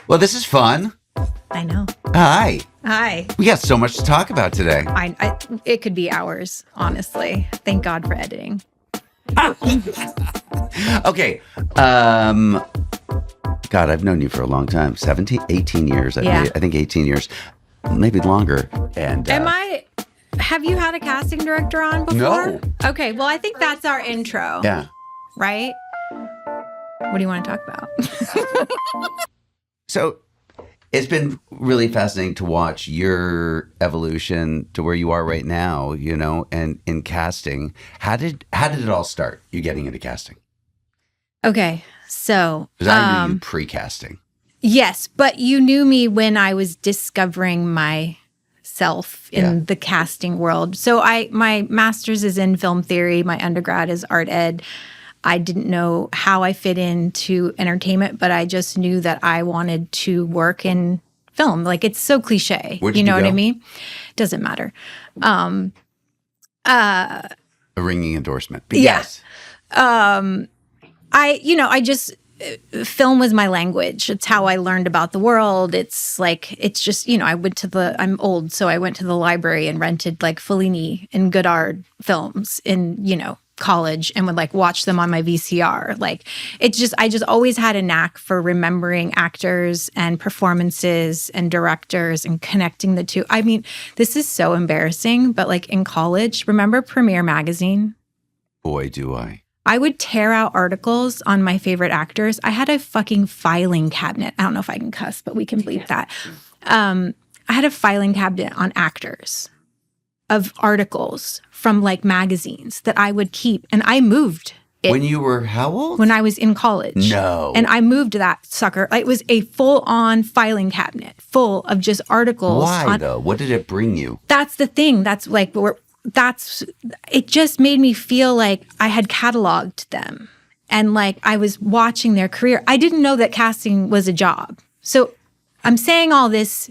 Well, this is fun. I know. Hi. Hi. We got so much to talk about today. It could be hours, honestly. Thank God for editing. Okay. God, I've known you for a long time. 17, 18 years. Yeah. I think 18 years. Maybe longer. And Have you had a casting director on before? No. Okay, well, I think that's our intro. Yeah. Right? What do you want to talk about? So it's been really fascinating to watch your evolution to where you are right now, you know, and in casting. How did it all start, you getting into casting? Okay, so... Because I knew you pre-casting. Yes, but you knew me when I was discovering myself in the casting world. So my master's is in film theory. My undergrad is art ed. I didn't know how I fit into entertainment, but I just knew that I wanted to work in film. Like, it's so cliche. Where'd you know you what go? I mean? Doesn't matter. A ringing endorsement. But Yeah. yes. Film was my language. It's how I learned about the world. It's just, I'm old, so I went to the library and rented like Fellini and Godard films in, college and would like watch them on my VCR. Like, I just always had a knack for remembering actors and performances and directors and connecting the two. I mean, this is so embarrassing, but like in college, remember Premiere Magazine? Boy, do I. I would tear out articles on my favorite actors. I had a fucking filing cabinet. I don't know if I can cuss, but we can bleep that. I had a filing cabinet on actors of articles from like magazines that I would keep. And I moved it. When you were how old? When I was in college. No. And I moved that sucker. It was a full-on filing cabinet full of just articles. Why though? What did it bring you? That's the thing. It just made me feel like I had cataloged them and like I was watching their career. I didn't know that casting was a job. So I'm saying all this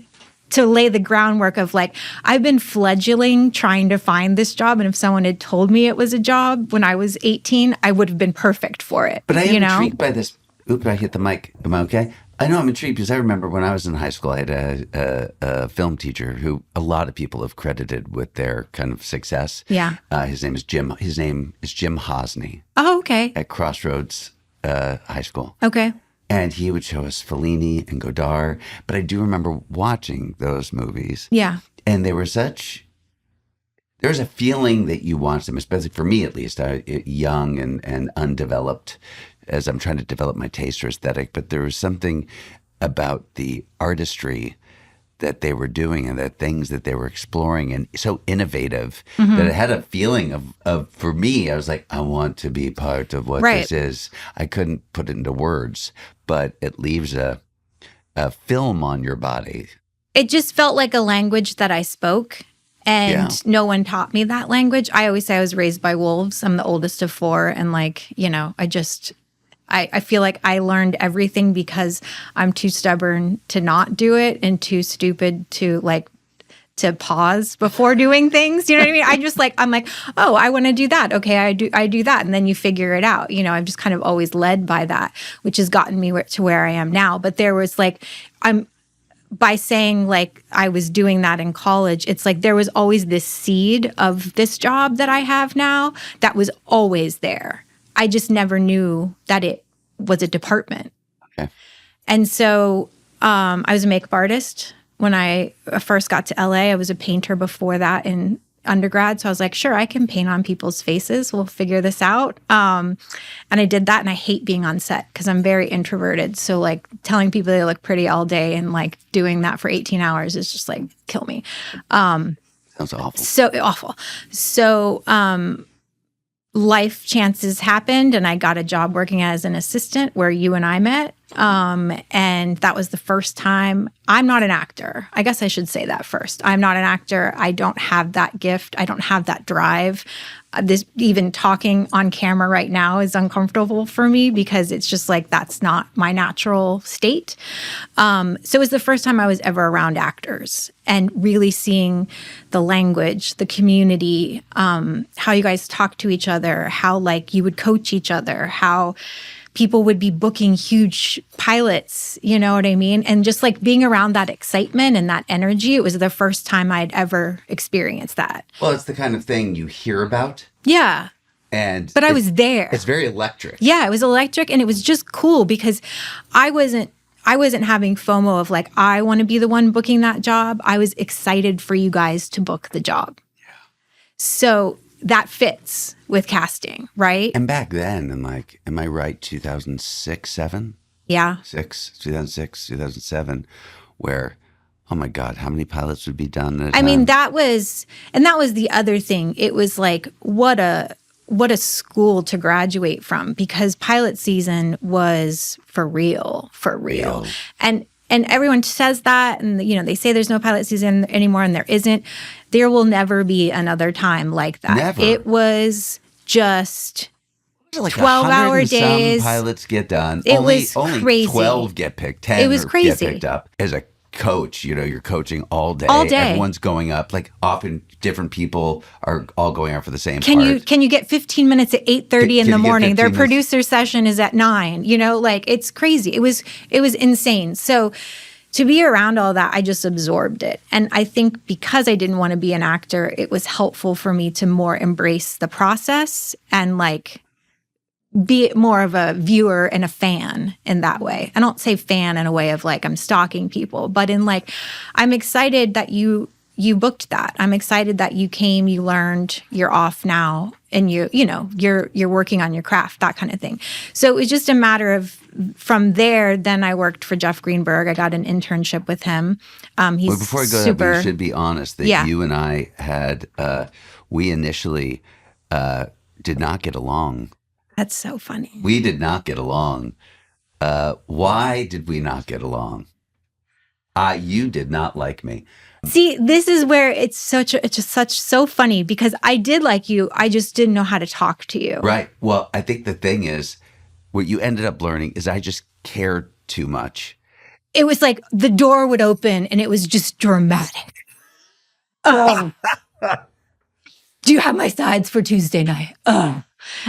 to lay the groundwork of like, I've been fledgling trying to find this job. And if someone had told me it was a job when I was 18, I would have been perfect for it. But I am intrigued by this. Oops, I hit the mic. Am I okay? I know I'm intrigued because I remember when I was in high school, I had a film teacher who a lot of people have credited with their kind of success. Yeah. His name is Jim. His name is Jim Hosney. Oh, okay. At Crossroads High School. Okay. And he would show us Fellini and Godard. But I do remember watching those movies. Yeah. And they were there's a feeling that you watch them, especially for me at least, young and undeveloped, as I'm trying to develop my taste or aesthetic. But there was something about the artistry that they were doing and the things that they were exploring and so innovative that it had a feeling of, for me, I was like, I want to be part of what this is. I couldn't put it into words, but it leaves a film on your body. It just felt like a language that I spoke. And no one taught me that language. I always say I was raised by wolves. I'm the oldest of 4. And like, I feel like I learned everything because I'm too stubborn to not do it and too stupid to pause before doing things. You know what I mean? I'm like, oh, I want to do that. Okay, I do that. And then you figure it out. I'm just kind of always led by that, which has gotten me to where I am now. But there was by saying like I was doing that in college, it's like there was always this seed of this job that I have now that was always there. I just never knew that it was a department. Okay. And so I was a makeup artist when I first got to LA. I was a painter before that in undergrad. So I was like, sure, I can paint on people's faces. We'll figure this out. And I did that. And I hate being on set because I'm very introverted. So like telling people they look pretty all day and like doing that for 18 hours is just like kill me. Sounds awful. So awful. So life chances happened and I got a job working as an assistant where you and I met. And that was the first time. I'm not an actor. I guess I should say that first. I'm not an actor. I don't have that gift. I don't have that drive. This even talking on camera right now is uncomfortable for me because it's just like that's not my natural state. So it was the first time I was ever around actors and really seeing the language, the community, how you guys talk to each other, how like you would coach each other, how people would be booking huge pilots, you know what I mean? And just like being around that excitement and that energy, it was the first time I'd ever experienced that. Well, it's the kind of thing you hear about. Yeah. But I was there. It's very electric. Yeah, it was electric, and it was just cool because I wasn't having FOMO of like, I want to be the one booking that job. I was excited for you guys to book the job. Yeah. So that fits with casting, right? And back then, in like, am I right, 2006, 7? Yeah. 2006, 2007, where, oh my God, how many pilots would be done at a time? I mean, that was the other thing. It was like, what a school to graduate from, because pilot season was for real. And everyone says that, and you know, they say there's no pilot season anymore, and there isn't. There will never be another time like that. Never. It was just like 12-hour days. Some pilots get done. It was crazy. 12 get picked. 10 it was crazy. Get picked up. As a coach, you know, you're coaching all day. All day. Everyone's going up. Like often different people are all going out for the same Can part. you get 15 minutes at 8:30 in the morning? Their 15 producer session is at 9. You know, like it's crazy. It was insane. So to be around all that, I just absorbed it. And I think because I didn't want to be an actor, it was helpful for me to more embrace the process and like be more of a viewer and a fan in that way. I don't say fan in a way of like I'm stalking people, but in like, I'm excited that you booked that. I'm excited that you came, you learned, you're off now, and you're working on your craft, that kind of thing. So it was just a matter of, from there, then I worked for Jeff Greenberg. I got an internship with him. He's well, before I go super. there, we should be honest that you and I had, we initially did not get along. That's so funny. We did not get along. Why did we not get along? You did not like me. See, this is where it's so funny because I did like you. I just didn't know how to talk to you. Right. Well, I think the thing is, what you ended up learning is I just cared too much. It was like the door would open and it was just dramatic. Do you have my sides for Tuesday night?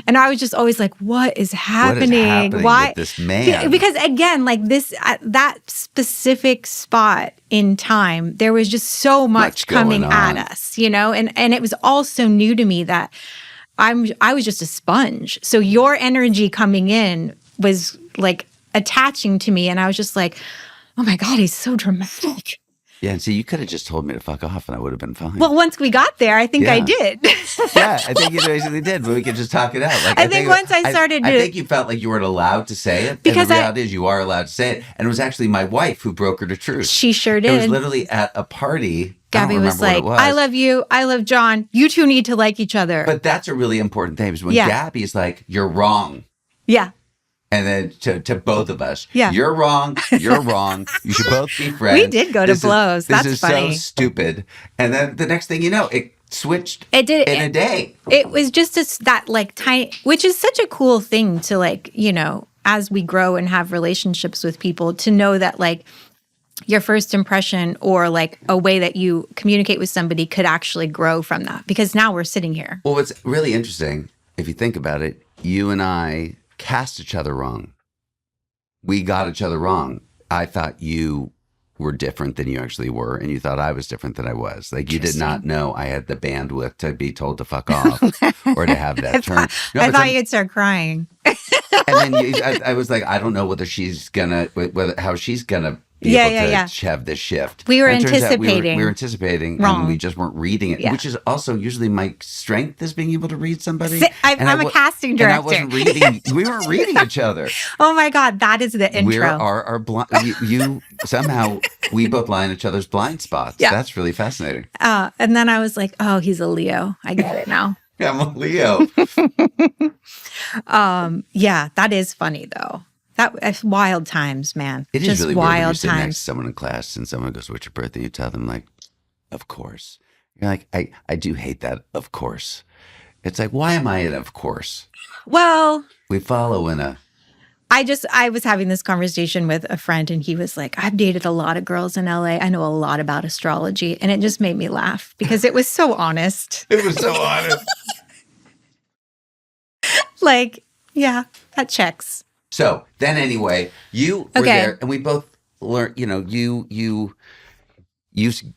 And I was just always like, what is happening? What is happening Why? with this man? Because again, like this, that specific spot in time, there was just so much coming at us, you know? And it was all so new to me that I was just a sponge. So your energy coming in was like attaching to me. And I was just like, oh my God, he's so dramatic. Yeah, and see, you could have just told me to fuck off and I would have been fine. Well, once we got there, I think I did. Yeah, I think you basically did, but we could just talk it out. Like, I think once I started I think you felt like you weren't allowed to say it. Because the reality is you are allowed to say it. And it was actually my wife who brokered the truth. She sure did. It was literally at a party. Gabby was like, I love you. I love John. You two need to like each other. But that's a really important thing because when Gabby's like, you're wrong. Yeah. And then to both of us, yeah. You're wrong. You're wrong. You should both be friends. We did go to blows. That's funny. This is so stupid. And then the next thing you know, it switched in a day. It was just that like tiny, which is such a cool thing to like, you know, as we grow and have relationships with people, to know that like your first impression or like a way that you communicate with somebody could actually grow from that. Because now we're sitting here. Well, what's really interesting, if you think about it, you and I cast each other wrong. We got each other wrong. I thought you were different than you actually were, and you thought I was different than I was. Like you did not know I had the bandwidth to be told to fuck off or to have that turn. I thought you'd start crying. And then I was like, I don't know whether how she's gonna be able to have this shift. We were anticipating. We were anticipating, wrong. And we just weren't reading it, which is also usually my strength is being able to read somebody. I'm a casting director. And I wasn't reading. We weren't reading each other. Oh my God, that is the intro. We are blind. You somehow we both lie in each other's blind spots. Yeah. That's really fascinating. And then I was like, oh, he's a Leo. I get it now. I'm a Leo. Yeah, that is funny though. That's wild times, man. It is just really wild weird when you sit times. next to someone in class and someone goes, what's your birthday? You tell them like, of course. You're like, I do hate that, of course. It's like, why am I an of course? Well, we follow in a... I was having this conversation with a friend and he was like, I've dated a lot of girls in LA. I know a lot about astrology. And it just made me laugh because it was so honest. It was so honest. Like, yeah, that checks. So then anyway, you were Okay. there and we both learned, you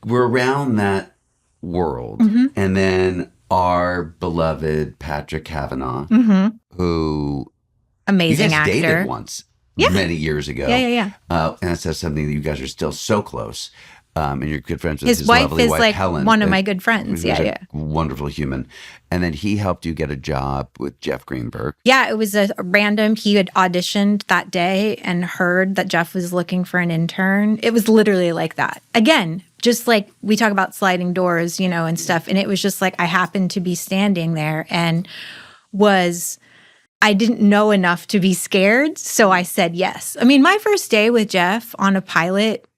were around that world. Mm-hmm. And then our beloved Patrick Kavanaugh, Mm-hmm. who you Amazing guys dated actor. once Yeah. many years ago. Yeah. And that says something that you guys are still so close. And you're good friends with His wife lovely is wife, like Helen. one of my good friends. Who's Yeah. a wonderful human. And then he helped you get a job with Jeff Greenberg. Yeah, it was a random, he had auditioned that day and heard that Jeff was looking for an intern. It was literally like that. Again, just like we talk about sliding doors, and stuff. And it was just like I happened to be standing there and I didn't know enough to be scared. So I said yes. I mean, my first day with Jeff on a pilot,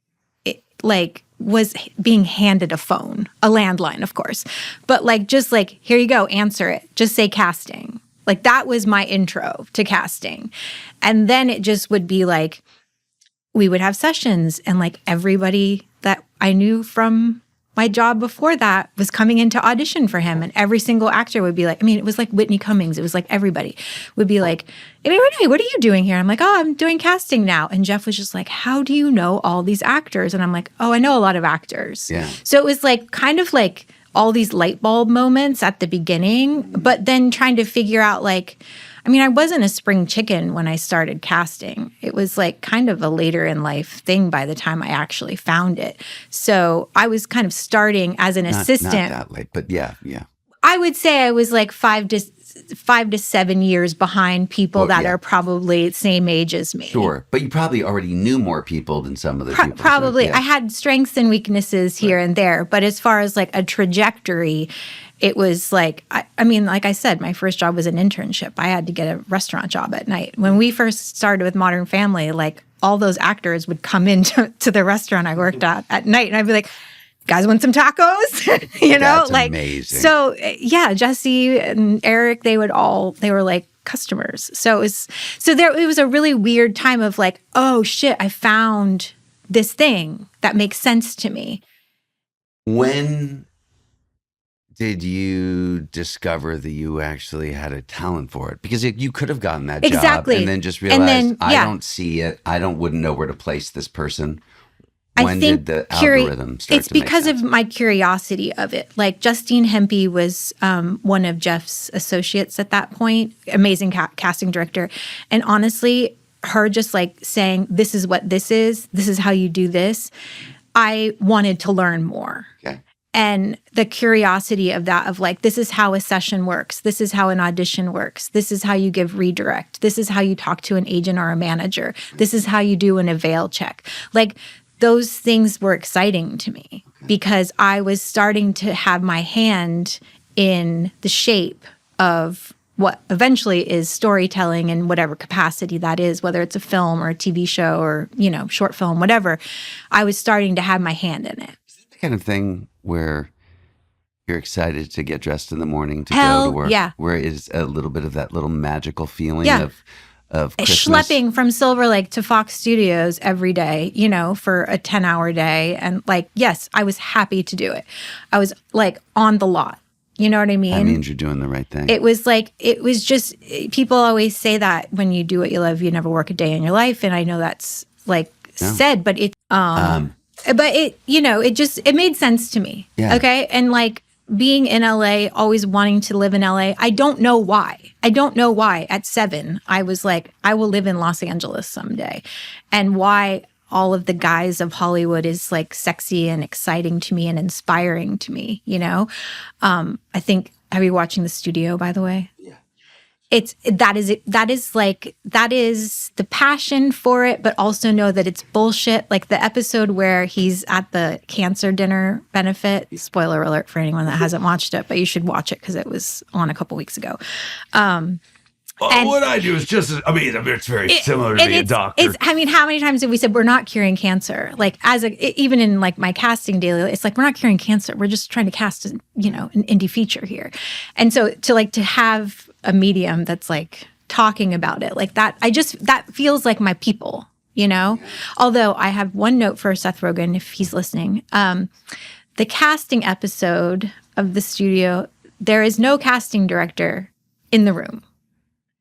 was being handed a phone, a landline, of course. But just here you go, answer it. Just say casting. That was my intro to casting. And then it just would be we would have sessions and everybody that I knew from my job before that was coming in to audition for him. And every single actor would be it was like Whitney Cummings. It was everybody would be Amey Rene, what are you doing here? I'm I'm doing casting now. And Jeff was just how do you know all these actors? And I'm oh, I know a lot of actors. Yeah. So it was kind of all these light bulb moments at the beginning, but then trying to figure out I wasn't a spring chicken when I started casting. It was kind of a later in life thing by the time I actually found it. So I was kind of starting as an assistant. Not that late, but yeah. I would say I was 5 to 7 years behind people that are probably same age as me. Sure. But you probably already knew more people than some of the people. Probably. So, yeah. I had strengths and weaknesses here and there. But as far as a trajectory, it was like I said, my first job was an internship. I had to get a restaurant job at night. When we first started with Modern Family, all those actors would come into the restaurant I worked at night. And I'd be like, guys want some tacos? That's amazing. So yeah, Jesse and Eric, they were customers. So it was a really weird time of oh shit, I found this thing that makes sense to me. When did you discover that you actually had a talent for it? Because you could have gotten that job and then just realized, I don't see it. Wouldn't know where to place this person. When did the algorithm start it's to make because sense? of my curiosity of it. Justine Hempy was one of Jeff's associates at that point, amazing casting director. And honestly, her just saying, this is what this is how you do this. I wanted to learn more. Okay. And the curiosity of that, of this is how a session works. This is how an audition works. This is how you give redirect. This is how you talk to an agent or a manager. This is how you do an avail check. Those things were exciting to me because I was starting to have my hand in the shape of what eventually is storytelling in whatever capacity that is, whether it's a film or a TV show or, short film, whatever. I was starting to have my hand in it. Is that the kind of thing where you're excited to get dressed in the morning to Hell, go to work? yeah. Where it's a little bit of that little magical feeling of Christmas. Schlepping from Silver Lake to Fox Studios every day, for a 10-hour day. And yes, I was happy to do it. I was on the lot. You know what I mean? That means you're doing the right thing. It was just, people always say that when you do what you love, you never work a day in your life. And I know that's said, but it made sense to me. Yeah. Okay. And being in LA, always wanting to live in LA, I don't know why. At 7, I was I will live in Los Angeles someday. And why all of the guys of Hollywood is sexy and exciting to me and inspiring to me, I think, have you watching The Studio, by the way? Yeah. That is the passion for it, but also know that it's bullshit. The episode where he's at the cancer dinner benefit, spoiler alert for anyone that hasn't watched it, but you should watch it because it was on a couple weeks ago. What I do is just, it's very similar to being a doctor. How many times have we said we're not curing cancer? Even in my casting daily, it's we're not curing cancer. We're just trying to cast, an indie feature here. And so to have a medium that's talking about it that, that feels like my people, Although I have one note for Seth Rogen, if he's listening. The casting episode of The Studio, there is no casting director in the room.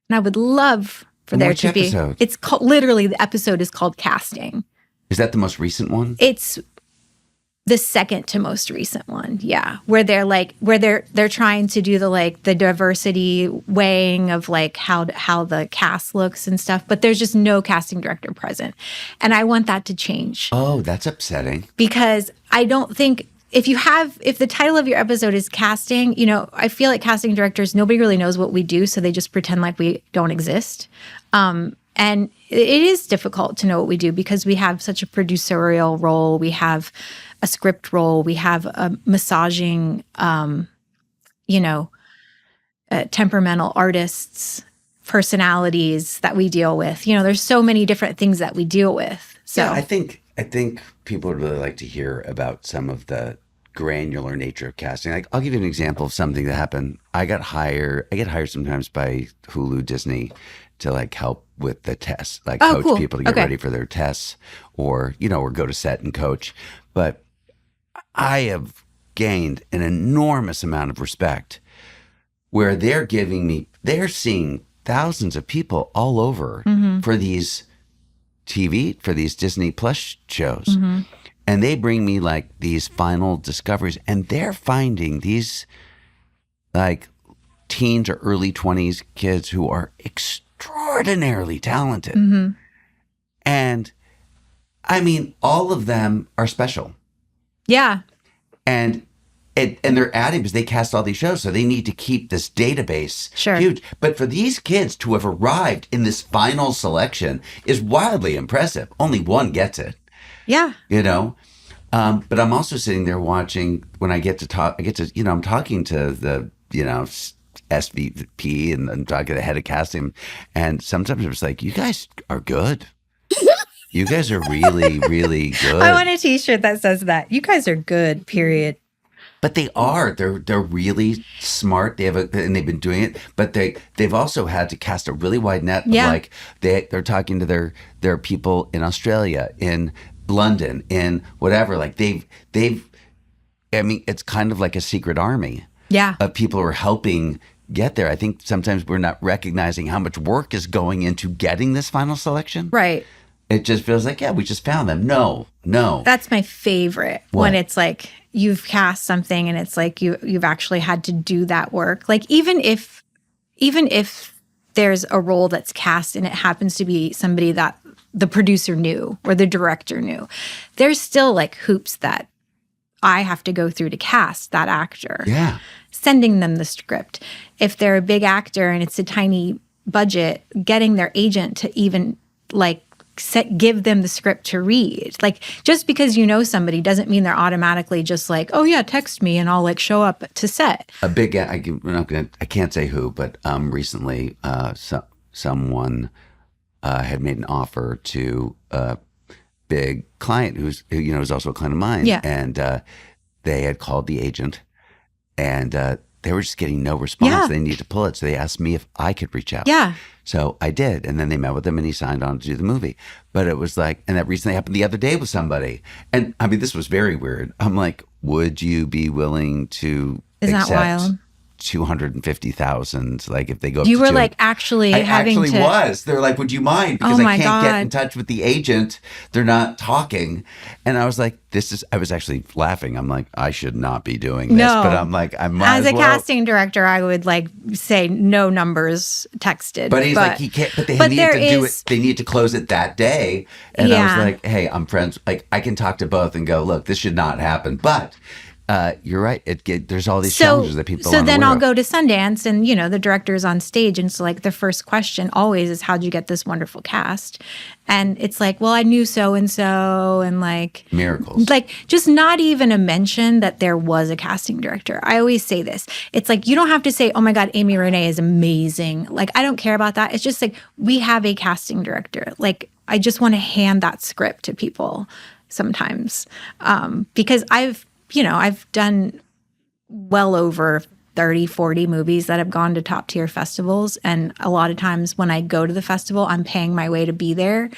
And I would love for there which to be. episode? It's called, literally, the episode is called Casting. Is that the most recent one? It's the second to most recent one, yeah, where they're trying to do the diversity weighing of like how the cast looks and stuff, but there's just no casting director present, and I want that to change. Oh, that's upsetting. Because I don't think if the title of your episode is casting, I feel like casting directors, nobody really knows what we do, so they just pretend like we don't exist. And it is difficult to know what we do because we have such a producerial role. We have a script role. We have a massaging, temperamental artists, personalities that we deal with. There's so many different things that we deal with. So yeah, I think people would really like to hear about some of the granular nature of casting. Like, I'll give you an example of something that happened. I get hired sometimes by Hulu, Disney, to like help with the tests, like coach people to get ready for their tests, or go to set and coach. But I have gained an enormous amount of respect where they're seeing thousands of people all over for these for these Disney Plus shows. Mm-hmm. And they bring me like these final discoveries, and they're finding these like teens or early 20s kids who are extraordinarily talented. Mm-hmm. And I mean, all of them are special. Yeah. And they're adding because they cast all these shows, so they need to keep this database sure. huge. But for these kids to have arrived in this final selection is wildly impressive. Only one gets it. Yeah. But I'm also sitting there watching when I get to talk, I'm talking to the, SVP and I'm talking to the head of casting. And sometimes it's like, you guys are good. You guys are really, really good. I want a t-shirt that says that. You guys are good, period. But they are. They're really smart. And they've been doing it. But they've also had to cast a really wide net. Yeah. Of like they're talking to their people in Australia, in London, in whatever. Like they've. I mean, it's kind of like a secret army. Yeah. Of people who are helping get there. I think sometimes we're not recognizing how much work is going into getting this final selection. Right. It just feels like, yeah, we just found them. No. That's my favorite. What? When it's like you've cast something and it's like you've actually had to do that work. Like even if there's a role that's cast and it happens to be somebody that the producer knew or the director knew, there's still like hoops that I have to go through to cast that actor. Yeah. Sending them the script. If they're a big actor and it's a tiny budget, getting their agent to even like give them the script to read. Like just because you know somebody doesn't mean they're automatically just like, oh yeah, text me and I'll like show up to set. A big, I can't say who, but recently someone had made an offer to a big client who is also a client of mine. Yeah. And they had called the agent and they were just getting no response. Yeah. They needed to pull it. So they asked me if I could reach out. Yeah. So I did. And then they met with him and he signed on to do the movie. But it was like, and that recently happened the other day with somebody. And I mean, this was very weird. I'm like, would you be willing to Isn't that wild? 250,000, like if they go up you to were two. like actually I having actually to was. They're like, would you mind? Because Oh I my can't get in God. touch with the agent. They're not talking. And I was like, I was actually laughing. I'm like, I should not be doing this. No. But I'm like, I might as as a well. casting director, I would like say no numbers texted. But he's like, he can't, but they need to do it. They need to close it that day. And I Yeah. was like, hey, I'm friends. Like, I can talk to both and go, look, this should not happen. But you're right. There's all these challenges that people So aren't then aware I'll of. go to Sundance and, the director's on stage. And so like the first question always is, how'd you get this wonderful cast? And it's like, well, I knew so-and-so and like. Miracles. Like just not even a mention that there was a casting director. I always say this. It's like, you don't have to say, oh my God, Amey Rene is amazing. Like, I don't care about that. It's just like, we have a casting director. Like, I just want to hand that script to people sometimes. Because I've done well over 30, 40 movies that have gone to top tier festivals. And a lot of times when I go to the festival, I'm paying my way to be there,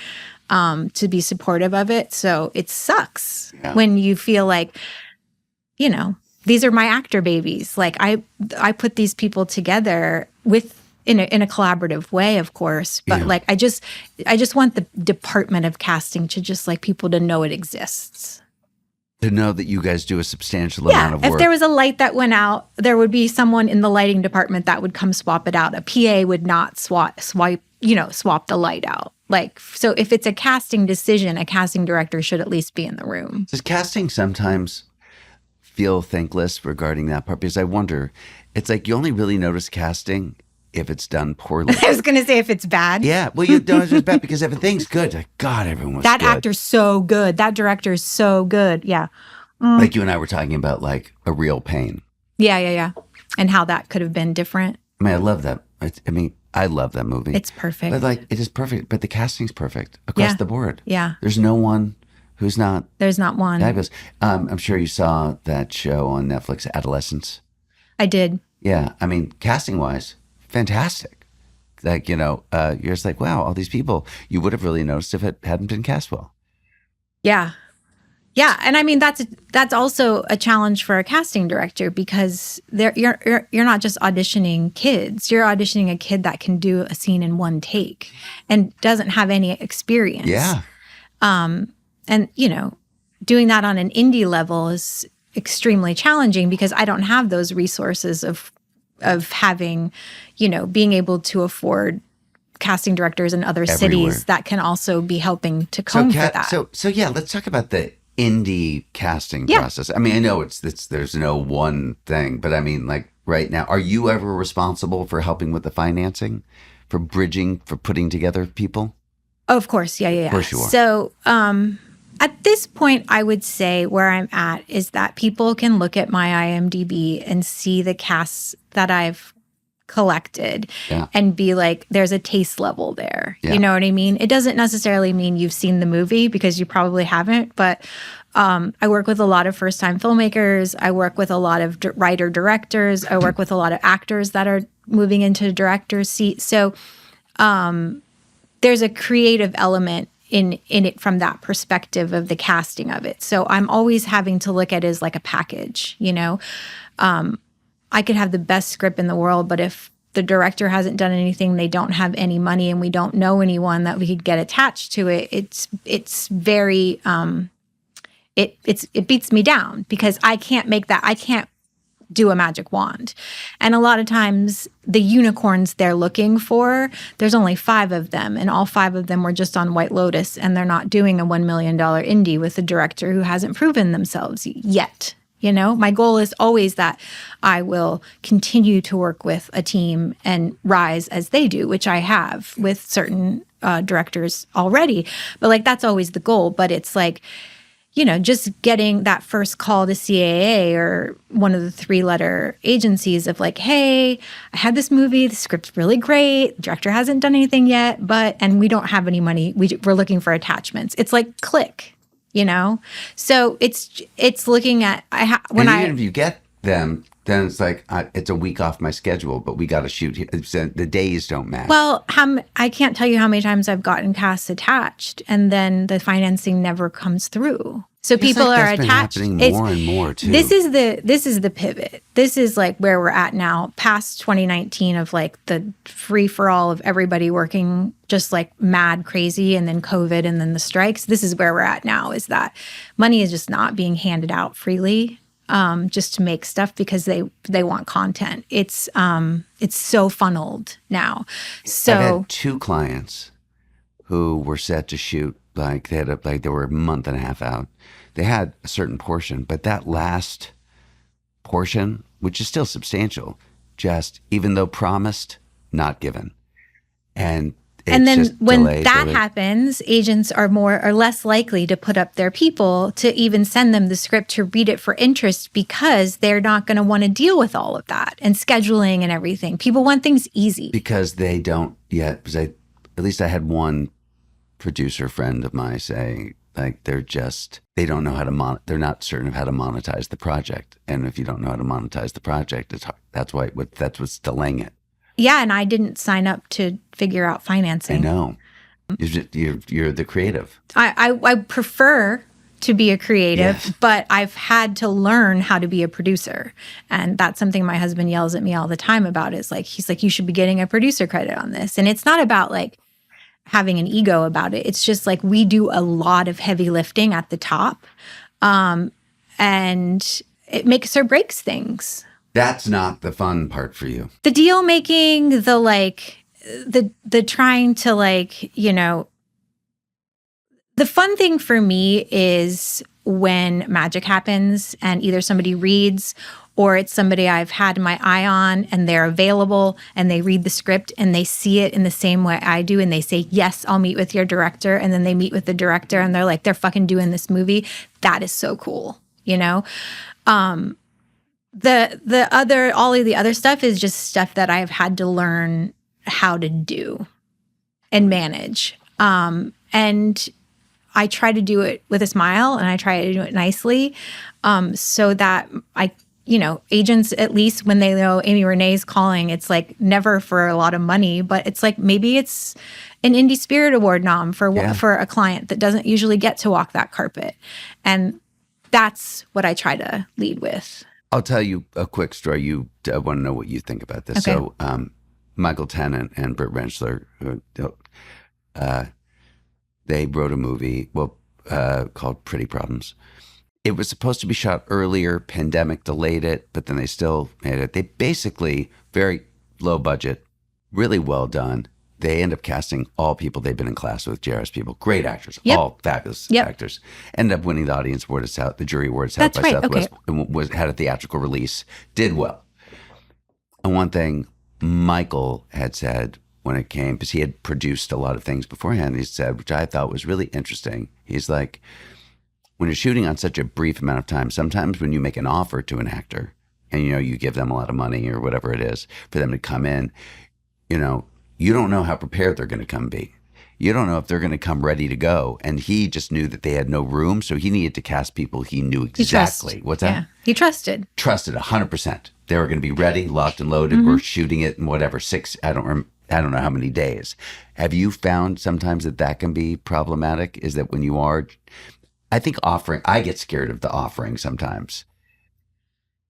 to be supportive of it. So it sucks when you feel like, these are my actor babies. Like I put these people together with in a collaborative way, of course. But like, I just want the department of casting to just like people to know it exists. To know that you guys do a substantial amount of work. If there was a light that went out, there would be someone in the lighting department that would come swap it out. A PA would not swap the light out. Like, so if it's a casting decision, a casting director should at least be in the room. Does casting sometimes feel thankless regarding that part? Because I wonder, it's like you only really notice casting if it's done poorly. I was going to say if it's bad. Yeah, well, you don't it's bad because if a thing's good, like, God, everyone was that good. Actor's so good. That director's so good. Yeah. Like you and I were talking about, like, A Real Pain. Yeah. And how that could have been different. I mean, I love that. I love that movie. It's perfect. But like, it is perfect. But the casting's perfect across the board. Yeah. There's no one who's not. There's not one. Fabulous. I'm sure you saw that show on Netflix, Adolescence. I did. Yeah. I mean, casting wise, fantastic. Like, you're just like, wow, all these people, you would have really noticed if it hadn't been cast well. Yeah. Yeah, and I mean that's also a challenge for a casting director because you're not just auditioning kids. You're auditioning a kid that can do a scene in one take and doesn't have any experience. Yeah. And doing that on an indie level is extremely challenging because I don't have those resources of having, being able to afford casting directors in other Everywhere. cities that can also be helping to comb for that. So yeah, let's talk about the indie casting process. I mean, I know there's no one thing, but I mean, like right now, are you ever responsible for helping with the financing, for bridging, for putting together people? Of course. Yeah. Of course you are. So at this point, I would say where I'm at is that people can look at my IMDb and see the casts that I've collected and be like, there's a taste level there. Yeah. You know what I mean? It doesn't necessarily mean you've seen the movie because you probably haven't, but I work with a lot of first-time filmmakers. I work with a lot of writer-directors. I work with a lot of actors that are moving into director's seat. So there's a creative element in it from that perspective of the casting of it. So I'm always having to look at it as like a package, I could have the best script in the world, but if the director hasn't done anything, they don't have any money, and we don't know anyone that we could get attached to it, it's very it beats me down because I can't make that. I can't do a magic wand. And a lot of times the unicorns they're looking for, there's only 5 of them, and all 5 of them were just on White Lotus, and they're not doing a $1 million indie with a director who hasn't proven themselves yet. My goal is always that I will continue to work with a team and rise as they do, which I have with certain directors already. But like, that's always the goal. But it's like, just getting that first call to CAA or one of the 3-letter agencies of like, hey, I had this movie, the script's really great, the director hasn't done anything yet, and we don't have any money. We're looking for attachments. It's like click. So it's looking at even if you get them, then it's like it's a week off my schedule, but we got to shoot here. The days don't match. Well, I can't tell you how many times I've gotten casts attached, and then the financing never comes through. So people are attached. Been happening more and more too. This is the pivot. This is like where we're at now, past 2019 of like the free for all of everybody working just like mad crazy, and then COVID, and then the strikes. This is where we're at now. Is that money is just not being handed out freely, just to make stuff because they want content. It's so funneled now. So I've had 2 clients who were set to shoot. Like they were a month and a half out. They had a certain portion, but that last portion, which is still substantial, just even though promised, not given. And then when that happens, agents are more or less likely to put up their people to even send them the script to read it for interest because they're not going to want to deal with all of that and scheduling and everything. People want things easy. Because they don't yet. Because at least I had one producer friend of mine say, like, they don't know how to they're not certain of how to monetize the project. And if you don't know how to monetize the project, it's hard. That's what's delaying it. Yeah, and I didn't sign up to figure out financing. I know. You're the creative. I prefer to be a creative, Yes. but I've had to learn how to be a producer. And that's something my husband yells at me all the time about is like, he's like, you should be getting a producer credit on this. And it's not about like having an ego about it. It's just like we do a lot of heavy lifting at the top. And it makes or breaks things. That's not the fun part for you. The deal making, the like, the trying to like, you know, the fun thing for me is when magic happens and either somebody reads or it's somebody I've had my eye on and they're available and they read the script and they see it in the same way I do and they say, yes, I'll meet with your director. And then they meet with the director and they're like, they're fucking doing this movie. That is so cool, you know? The other, all of the other stuff is just stuff that I've had to learn how to do and manage. And I try to do it with a smile and I try to do it nicely, so that you know, agents, at least when they know Amey Rene's calling, it's like never for a lot of money, but it's like maybe it's an Indie Spirit Award nom for a client that doesn't usually get to walk that carpet. And that's what I try to lead with. I'll tell you a quick story. You want to know what you think about this. Okay. So Michael Tennant and Britt Rensler, they wrote a movie called Pretty Problems. It was supposed to be shot earlier. Pandemic delayed it, but then they still made it. They basically, very low budget, really well done. They end up casting all people they've been in class with, JRS people, great actors, all fabulous actors. Ended up winning the audience award at South, the jury award at South by Southwest, and had a theatrical release, did well. And one thing Michael had said when it came, because he had produced a lot of things beforehand, he said, which I thought was really interesting. He's like, when you're shooting on such a brief amount of time, sometimes when you make an offer to an actor and, you know, you give them a lot of money or whatever it is for them to come in, you know, you don't know how prepared they're going to come be. You don't know if they're going to come ready to go. And he just knew that they had no room. So he needed to cast people he knew exactly. What's that? Yeah. He trusted. Trusted 100%. They were going to be ready, locked and loaded. We're shooting it in whatever, I don't know how many days. Have you found sometimes that can be problematic? Is that when you are, I think I get scared of the offering sometimes.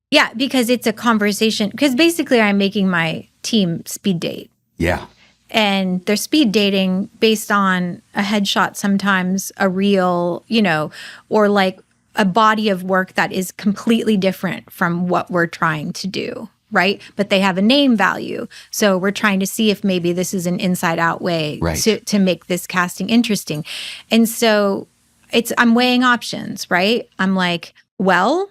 Yeah, because it's a conversation. Because basically I'm making my team speed date. Yeah. And they're speed dating based on a headshot, sometimes a reel, you know, or like a body of work that is completely different from what we're trying to do, right? But they have a name value. So we're trying to see if maybe this is an inside out way to make this casting interesting. And so I'm weighing options, right? I'm like, well,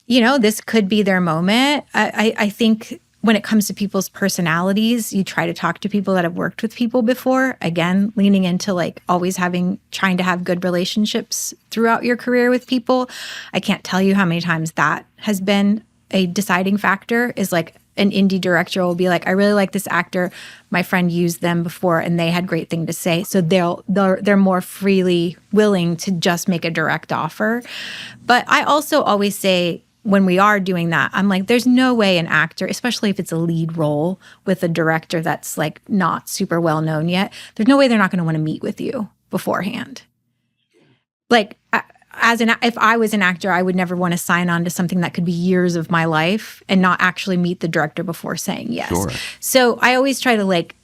you know, this could be their moment. I think when it comes to people's personalities, you try to talk to people that have worked with people before. Again, leaning into like always trying to have good relationships throughout your career with people. I can't tell you how many times that has been a deciding factor. Is like an indie director will be like, I really like this actor. My friend used them before and they had great thing to say. So they're more freely willing to just make a direct offer. But I also always say, when we are doing that, I'm like, there's no way an actor, especially if it's a lead role with a director that's like not super well known yet, there's no way they're not going to want to meet with you beforehand. Like, if I was an actor, I would never want to sign on to something that could be years of my life and not actually meet the director before saying yes. Sure. So I always try to like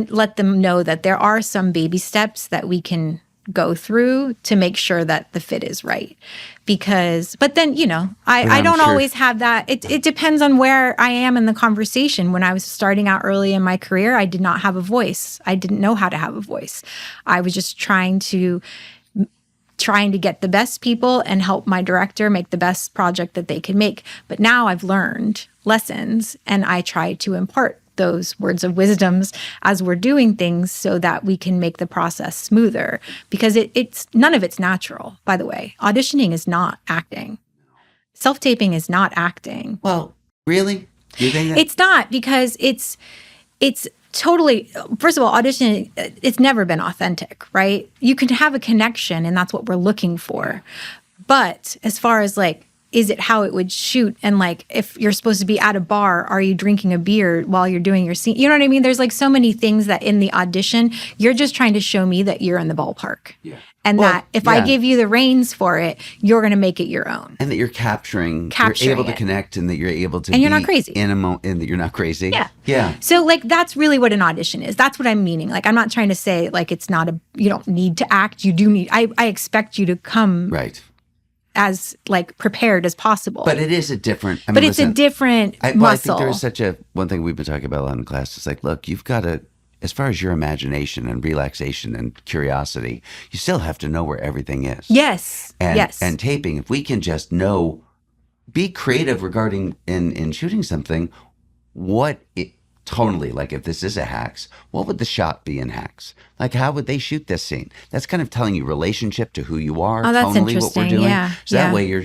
let them know that there are some baby steps that we can go through to make sure that the fit is right. But then, you know, I don't always have that. It depends on where I am in the conversation. When I was starting out early in my career, I did not have a voice. I didn't know how to have a voice. I was just trying to get the best people and help my director make the best project that they can make. But now I've learned lessons and I try to impart those words of wisdoms as we're doing things so that we can make the process smoother, because it's none of it's natural, by the way. Auditioning is not acting. Self-taping is not acting. Well, really? You think that? It's not, because it's totally, first of all, auditioning, it's never been authentic, right? You can have a connection and that's what we're looking for. But as far as like is it how it would shoot? And like, if you're supposed to be at a bar, are you drinking a beer while you're doing your scene? You know what I mean? There's like so many things that in the audition, you're just trying to show me that you're in the ballpark. Yeah. And that if I give you the reins for it, you're going to make it your own. And that you're capturing you're able to connect, and that you're able to and you're not crazy. And that you're not crazy. Yeah. Yeah. So like, that's really what an audition is. That's what I'm meaning. Like, I'm not trying to say like, it's not you don't need to act. You do need, I expect you to come. Right. As like prepared as possible. But it is a different, but it's a different muscle. I think there's such one thing we've been talking about a lot in class. It's like, look, you've got to, as far as your imagination and relaxation and curiosity, you still have to know where everything is. Yes. And taping, if we can just be creative regarding in shooting something, totally, like if this is a Hacks, what would the shot be in Hacks? Like, how would they shoot this scene? That's kind of telling you relationship to who you are, that's tonally, interesting. what we're doing. Yeah. So that way you're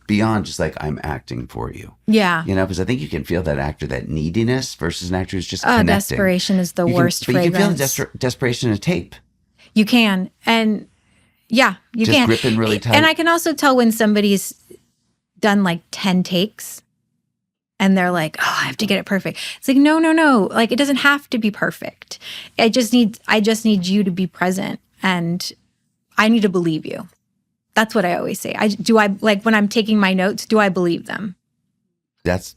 beyond just like, I'm acting for you. Yeah. You know, because I think you can feel that actor, that neediness versus an actor who's just connecting. Desperation is the worst fragrance. But you can feel the desperation in a tape. You can. And yeah, you just can. Gripping really tight. And I can also tell when somebody's done like 10 takes. And they're like, oh, I have to get it perfect. It's like, no. Like, it doesn't have to be perfect. I just need you to be present, and I need to believe you. That's what I always say. Like when I'm taking my notes, do I believe them? That's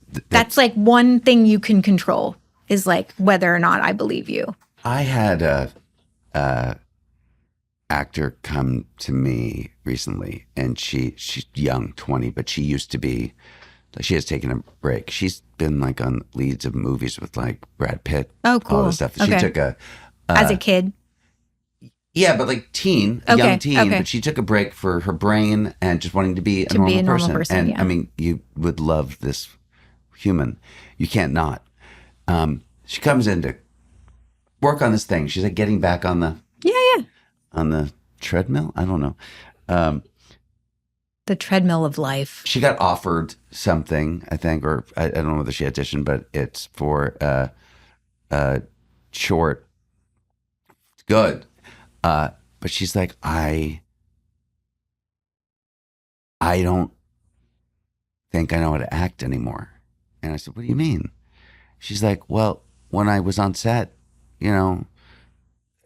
like one thing you can control, is like whether or not I believe you. I had a actor come to me recently, and she's young, 20, but she used to be. She has taken a break. She's been like on leads of movies with like Brad Pitt. Oh, cool. All this stuff. Okay. She took as a kid. Yeah, but like young teen. Okay. But she took a break for her brain and just wanting to be a normal person. And yeah. I mean, you would love this human. You can't not. She comes in to work on this thing. She's like getting back on the on the treadmill. I don't know. The treadmill of life. She got offered something, I think, or I don't know whether she auditioned, but it's for short. It's good. But she's like, I don't think I know how to act anymore. And I said, what do you mean? She's like, well, when I was on set, you know,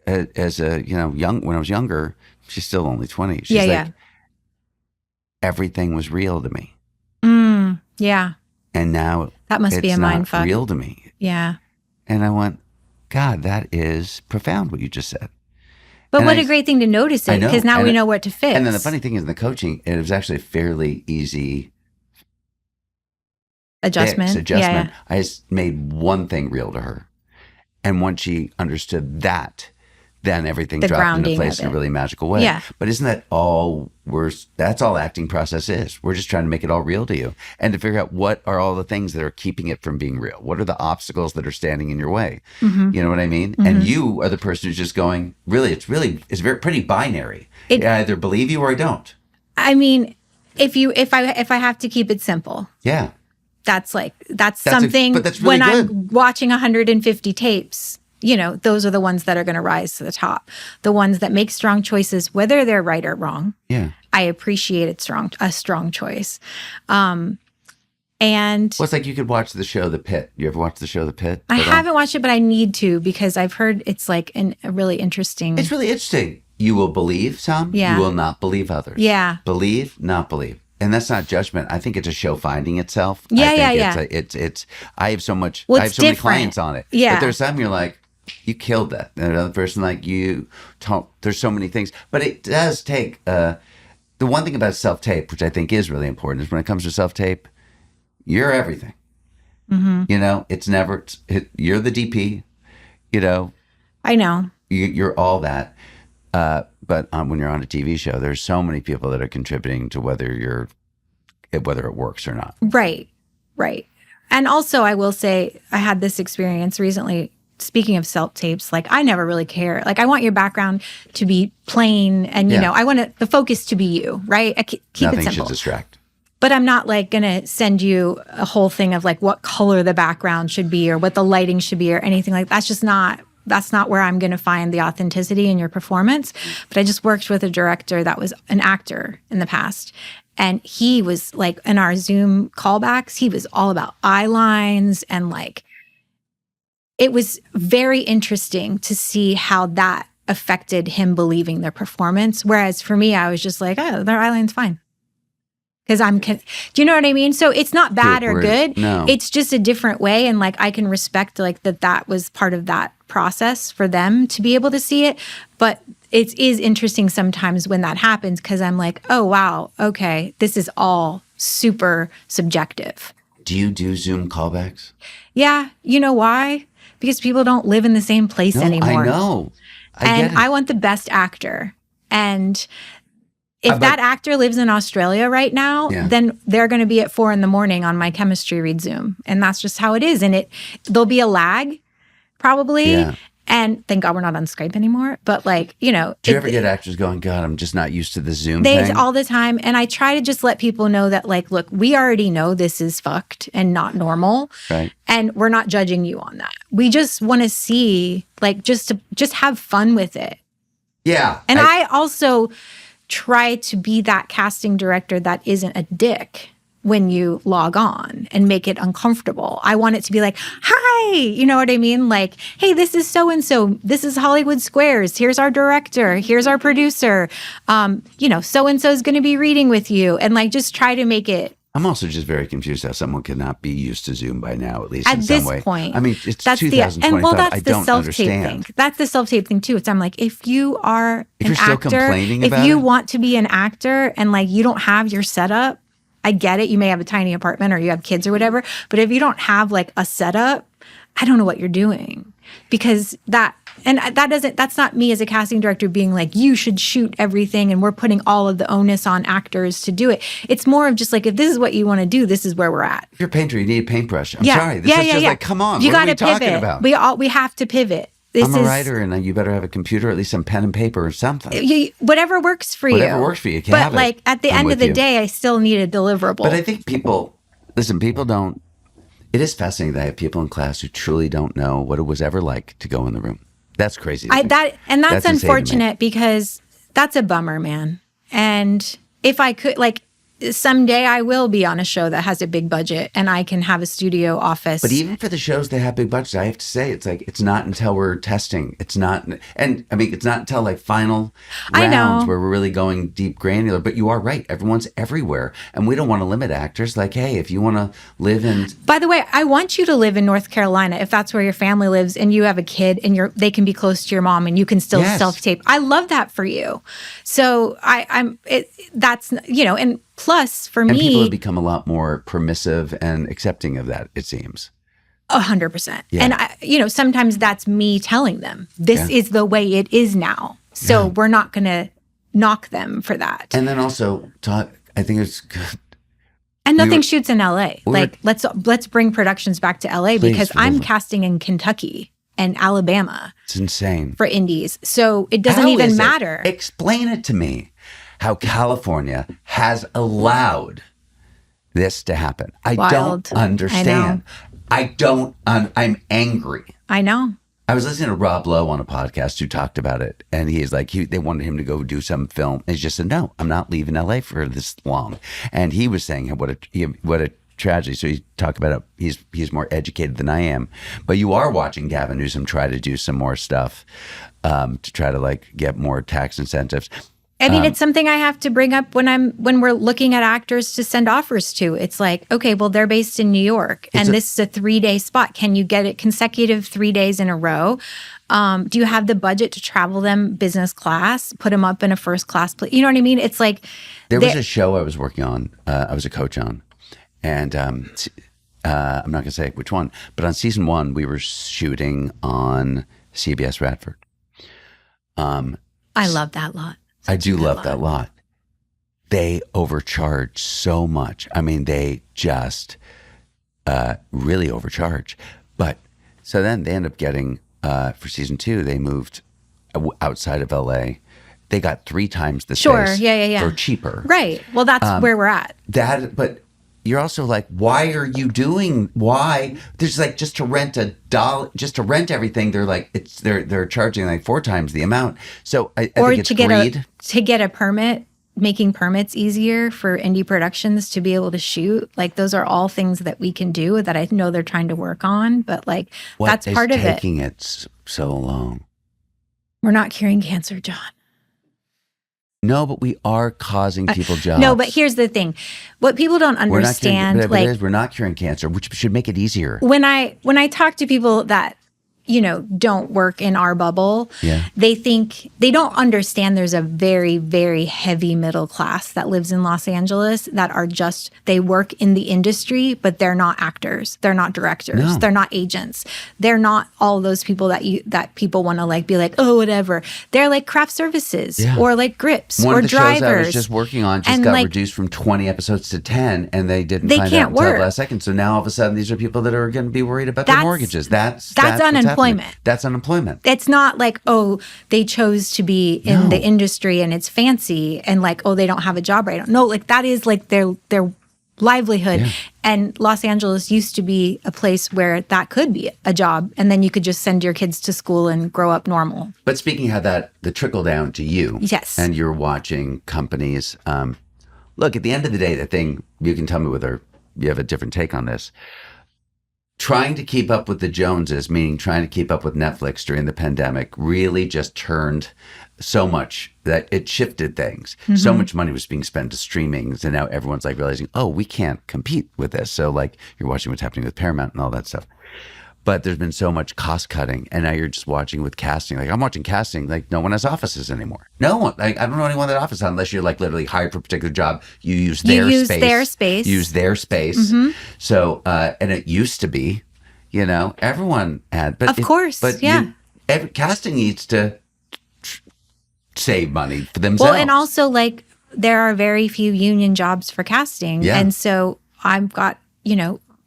as a, you know, when I was younger, she's still only 20. She's like, everything was real to me. Yeah. And now that must be a mind fuck. Real to me. Yeah. And I went, God, that is profound what you just said. But what a great thing to notice it, because now we know what to fix. And then the funny thing is, in the coaching, it was actually a fairly easy adjustment. Yeah. I just made one thing real to her. And once she understood that, then everything dropped into place in a really magical way. Yeah. But isn't that all that's all acting process is. We're just trying to make it all real to you and to figure out what are all the things that are keeping it from being real. What are the obstacles that are standing in your way? Mm-hmm. You know what I mean? Mm-hmm. And you are the person who's just going, it's pretty binary. I either believe you or I don't. I mean, if I have to keep it simple. Yeah. That's something but that's really when good. I'm watching 150 tapes, you know, those are the ones that are going to rise to the top. The ones that make strong choices, whether they're right or wrong. Yeah. I appreciate a strong choice. And it's like you could watch the show The Pit. You ever watch the show The Pit? I haven't watched it, but I need to, because I've heard it's like a really interesting. It's really interesting. You will believe some. Yeah. You will not believe others. Yeah. Believe, not believe. And that's not judgment. I think it's a show finding itself. Yeah, I have so much. Well, I have so many clients on it. Yeah. But there's some you're like, you killed that. And another person like you. There's so many things. But it does take. The one thing about self tape, which I think is really important, is when it comes to self tape, you're everything. Mm-hmm. You know, it's never. You're the DP. You know. I know. You're all that. But when you're on a TV show, there's so many people that are contributing to whether it works or not. Right. And also, I will say, I had this experience recently. Speaking of self-tapes, like, I never really care. Like, I want your background to be plain, and you know, I want the focus to be you, right? Keep Nothing it simple. should distract. But I'm not like gonna send you a whole thing of like what color the background should be or what the lighting should be or anything like that. That's just not that's not where I'm going to find the authenticity in your performance. But I just worked with a director that was an actor in the past. And he was like, in our Zoom callbacks, he was all about eye lines and like, it was very interesting to see how that affected him believing their performance. Whereas for me, I was just like, oh, their eye line's fine. Because do you know what I mean? So it's not bad or good. No. It's just a different way. And like, I can respect like that was part of that process for them to be able to see it. But it is interesting sometimes when that happens, because I'm like, oh, wow, okay, this is all super subjective. Do you do Zoom callbacks? Yeah. You know why? Because people don't live in the same place anymore. I know. I want the best actor. And if that actor lives in Australia right now, then they're going to be at 4 a.m. on my chemistry read Zoom. And that's just how it is. And there'll be a lag probably. Yeah. And thank God we're not on Skype anymore. But like, you know. Do you ever get actors going, God, I'm just not used to the Zoom thing? All the time. And I try to just let people know that like, look, we already know this is fucked and not normal. Right. And we're not judging you on that. We just want to see, like, just have fun with it. Yeah. And I also try to be that casting director that isn't a dick when you log on and make it uncomfortable. I want it to be like, hi, you know what I mean? Like, hey, this is so-and-so. This is Hollywood Squares. Here's our director. Here's our producer. You know, so-and-so is going to be reading with you. And like, just try to make it. I'm also just very confused how someone cannot be used to Zoom by now, at least at in some this way. Point. I mean, it's that's 2025. That's I the don't self-tape understand. thing. That's the self-tape thing too. It's I'm like, if you are if you're still complaining if about you it? want to be an actor and like you don't have your setup, I get it. You may have a tiny apartment or you have kids or whatever. But if you don't have like a setup, I don't know what you're doing. Because that's not me as a casting director being like, you should shoot everything and we're putting all of the onus on actors to do it. It's more of just like, if this is what you want to do, this is where we're at. If you're a painter, you need a paintbrush. I'm sorry. This is just like, come on. You what gotta are we talking pivot. about? We have to pivot. I'm a writer, and you better have a computer, at least some pen and paper or something. Whatever works for you. Whatever works for you. But like at the end of the day, I still need a deliverable. But I think people don't. It is fascinating that I have people in class who truly don't know what it was ever like to go in the room. That's crazy. That's unfortunate because that's a bummer, man. And if I could, like, someday I will be on a show that has a big budget and I can have a studio office. But even for the shows that have big budgets, I have to say, it's like, it's not until we're testing. It's not, and I mean, it's not until like final rounds where we're really going deep granular. But you are right. Everyone's everywhere. And we don't want to limit actors. Like, hey, if you want to live in. By the way, I want you to live in North Carolina if that's where your family lives and you have a kid and they can be close to your mom and you can still self-tape. I love that for you. So that's, you know, and plus, for me, people have become a lot more permissive and accepting of that, it seems. 100%. Yeah. And, sometimes that's me telling them, this is the way it is now. So we're not going to knock them for that. And then also, I think it's good. And nothing shoots in LA. Let's bring productions back to LA because I'm casting in Kentucky and Alabama. It's insane. For indies. So it doesn't even matter. Explain it to me. How California has allowed this to happen. I don't understand. I'm angry. I know. I was listening to Rob Lowe on a podcast who talked about it, and he's like, they wanted him to go do some film. And he just said, no, I'm not leaving LA for this long. And he was saying what a tragedy. So he talked about it. He's more educated than I am. But you are watching Gavin Newsom try to do some more stuff to try to like get more tax incentives. I mean, it's something I have to bring up when we're looking at actors to send offers to. It's like, okay, well, they're based in New York, and this is a 3-day spot. Can you get it consecutive 3 days in a row? Do you have the budget to travel them business class, put them up in a first class place? You know what I mean? It's like there was a show I was working on. I was a coach on, and I'm not going to say which one, but on season 1, we were shooting on CBS Radford. I love that lot. I do love that lot. They overcharge so much. I mean, they just really overcharge. But so then they end up getting, for season 2, they moved outside of LA. They got 3 times the space for cheaper. Right. Well, that's where we're at. But you're also like, why are you doing? Why? There's like just to rent just to rent everything. They're like they're charging like 4 times the amount. So I think it's greed. To get a permit. Making permits easier for indie productions to be able to shoot. Like those are all things that we can do that I know they're trying to work on, but like that's part of it. What's taking it so long? We're not curing cancer, John. No, but we are causing people jobs. No, but here's the thing. What people don't understand, we're not curing cancer, which should make it easier. When I talk to people that don't work in our bubble. Yeah. They don't understand there's a very, very heavy middle class that lives in Los Angeles that are they work in the industry, but they're not actors. They're not directors. No. They're not agents. They're not all those people that people want to like be like, oh, whatever. They're like craft services or like grips One or of the drivers. shows I was just working on got reduced from 20 episodes to 10, and they didn't find out until the last second. So now all of a sudden, these are people that are going to be worried about their mortgages. That's unemployment. That's unemployment. It's not like, oh, they chose to be in the industry and it's fancy and like, oh, they don't have a job right now. No, like that is like their livelihood. Yeah. And Los Angeles used to be a place where that could be a job. And then you could just send your kids to school and grow up normal. But speaking of how the trickle down to you. Yes. And you're watching companies. Look, at the end of the day, the thing, you can tell me whether you have a different take on this. Trying to keep up with the Joneses, meaning trying to keep up with Netflix during the pandemic, really just turned so much that it shifted things. Mm-hmm. So much money was being spent to streaming. And now everyone's like realizing, oh, we can't compete with this. So like you're watching what's happening with Paramount and all that stuff. But there's been so much cost cutting. And now you're just watching with casting. Like I'm watching casting, like no one has offices anymore. No one. Like I don't know anyone that office unless you're like literally hired for a particular job. You use their space. Use their space. Mm-hmm. So, and it used to be, everyone had. But of course, but yeah. Casting needs to save money for themselves. Well, and also like there are very few union jobs for casting. Yeah. And so I've got,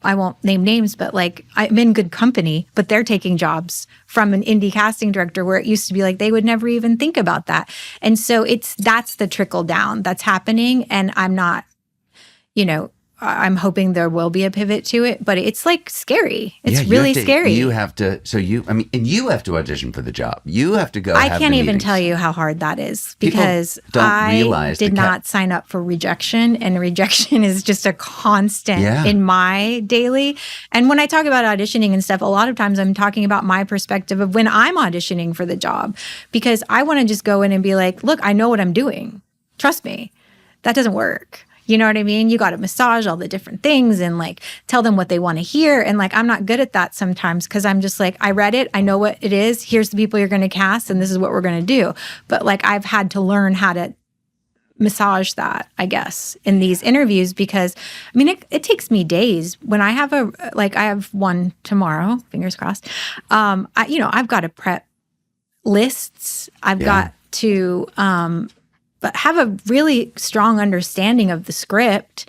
I won't name names, but like I'm in good company, but they're taking jobs from an indie casting director where it used to be like they would never even think about that. And so that's the trickle down that's happening. And I'm not, I'm hoping there will be a pivot to it, but it's like scary. It's really scary. You have to, and you have to audition for the job. You have to go. I can't even tell you how hard that is because I did not sign up for rejection, and rejection is just a constant in my daily. And when I talk about auditioning and stuff, a lot of times I'm talking about my perspective of when I'm auditioning for the job because I want to just go in and be like, look, I know what I'm doing. Trust me. That doesn't work. You know what I mean? You got to massage all the different things and like tell them what they want to hear. And like, I'm not good at that sometimes because I'm just like, I read it. I know what it is. Here's the people you're going to cast and this is what we're going to do. But like, I've had to learn how to massage that, I guess, in these interviews because I mean, it takes me days when I have I have one tomorrow, fingers crossed. I've got to prep lists. I've got to, but have a really strong understanding of the script,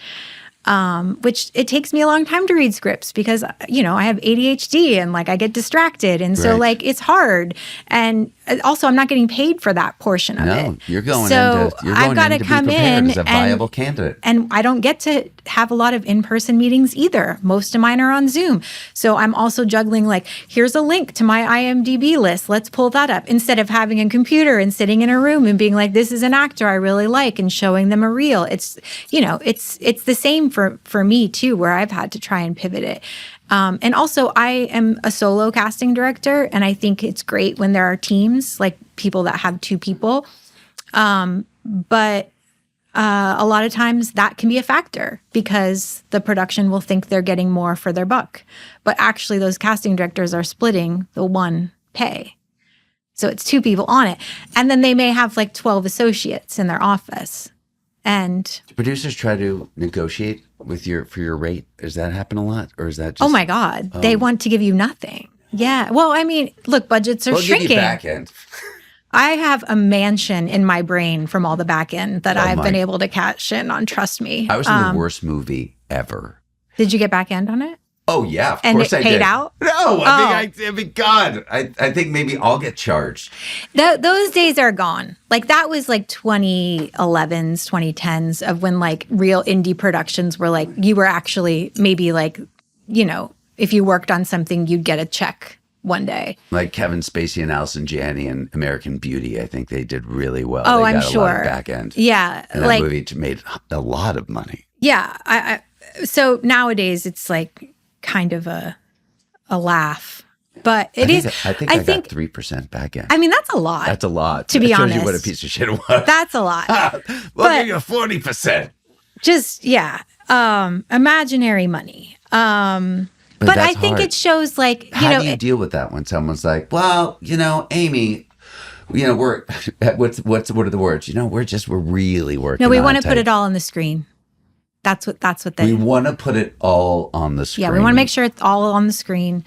which it takes me a long time to read scripts because, I have ADHD and like I get distracted. And so like it's hard. And also I'm not getting paid for that portion of it. No, you're going I've got to come in as a viable candidate. And I don't get to have a lot of in-person meetings either. Most of mine are on Zoom. So I'm also juggling like, here's a link to my IMDb list. Let's pull that up instead of having a computer and sitting in a room and being like, this is an actor I really like and showing them a reel. It's, it's the same for me too, where I've had to try and pivot it. And also I am a solo casting director and I think it's great when there are teams, like people that have 2 people. But a lot of times that can be a factor because the production will think they're getting more for their buck. But actually those casting directors are splitting the one pay. So it's 2 people on it. And then they may have like 12 associates in their office. And do producers try to negotiate for your rate? Does that happen a lot? Or is that just... Oh my God. They want to give you nothing. Yeah. Well, I mean, look, budgets are shrinking. Give you back end. I have a mansion in my brain from all the back end that I've been able to cash in on. Trust me. I was in the worst movie ever. Did you get back end on it? Oh yeah, of And course it I paid did. out? No, I mean, God, I think maybe I'll get charged. Those days are gone. Like that was like 2011s, 2010s of when like real indie productions were like, you were actually maybe like, you know, if you worked on something, you'd get a check one day. Like Kevin Spacey and Allison Janney and American Beauty, I think they did really well. Oh, They I'm got a lot of sure. back end. Yeah. And that like, movie made a lot of money. yeah. So nowadays it's like kind of a laugh, but it is. I think I got 3% back end. I mean, that's a lot. That's a lot. To be That shows honest. you what a piece of shit it was. That's a lot. We'll but- give you 40%. Just, yeah. Imaginary money. But I that's think hard. it shows like, you How know, do you deal with that when someone's like, well, you know, Amy, you know, we're, what are the words? You know, we're really working no, we on want to put type. it all on the screen. That's what they, We want to put it all on the screen. yeah, we want to make sure it's all on the screen.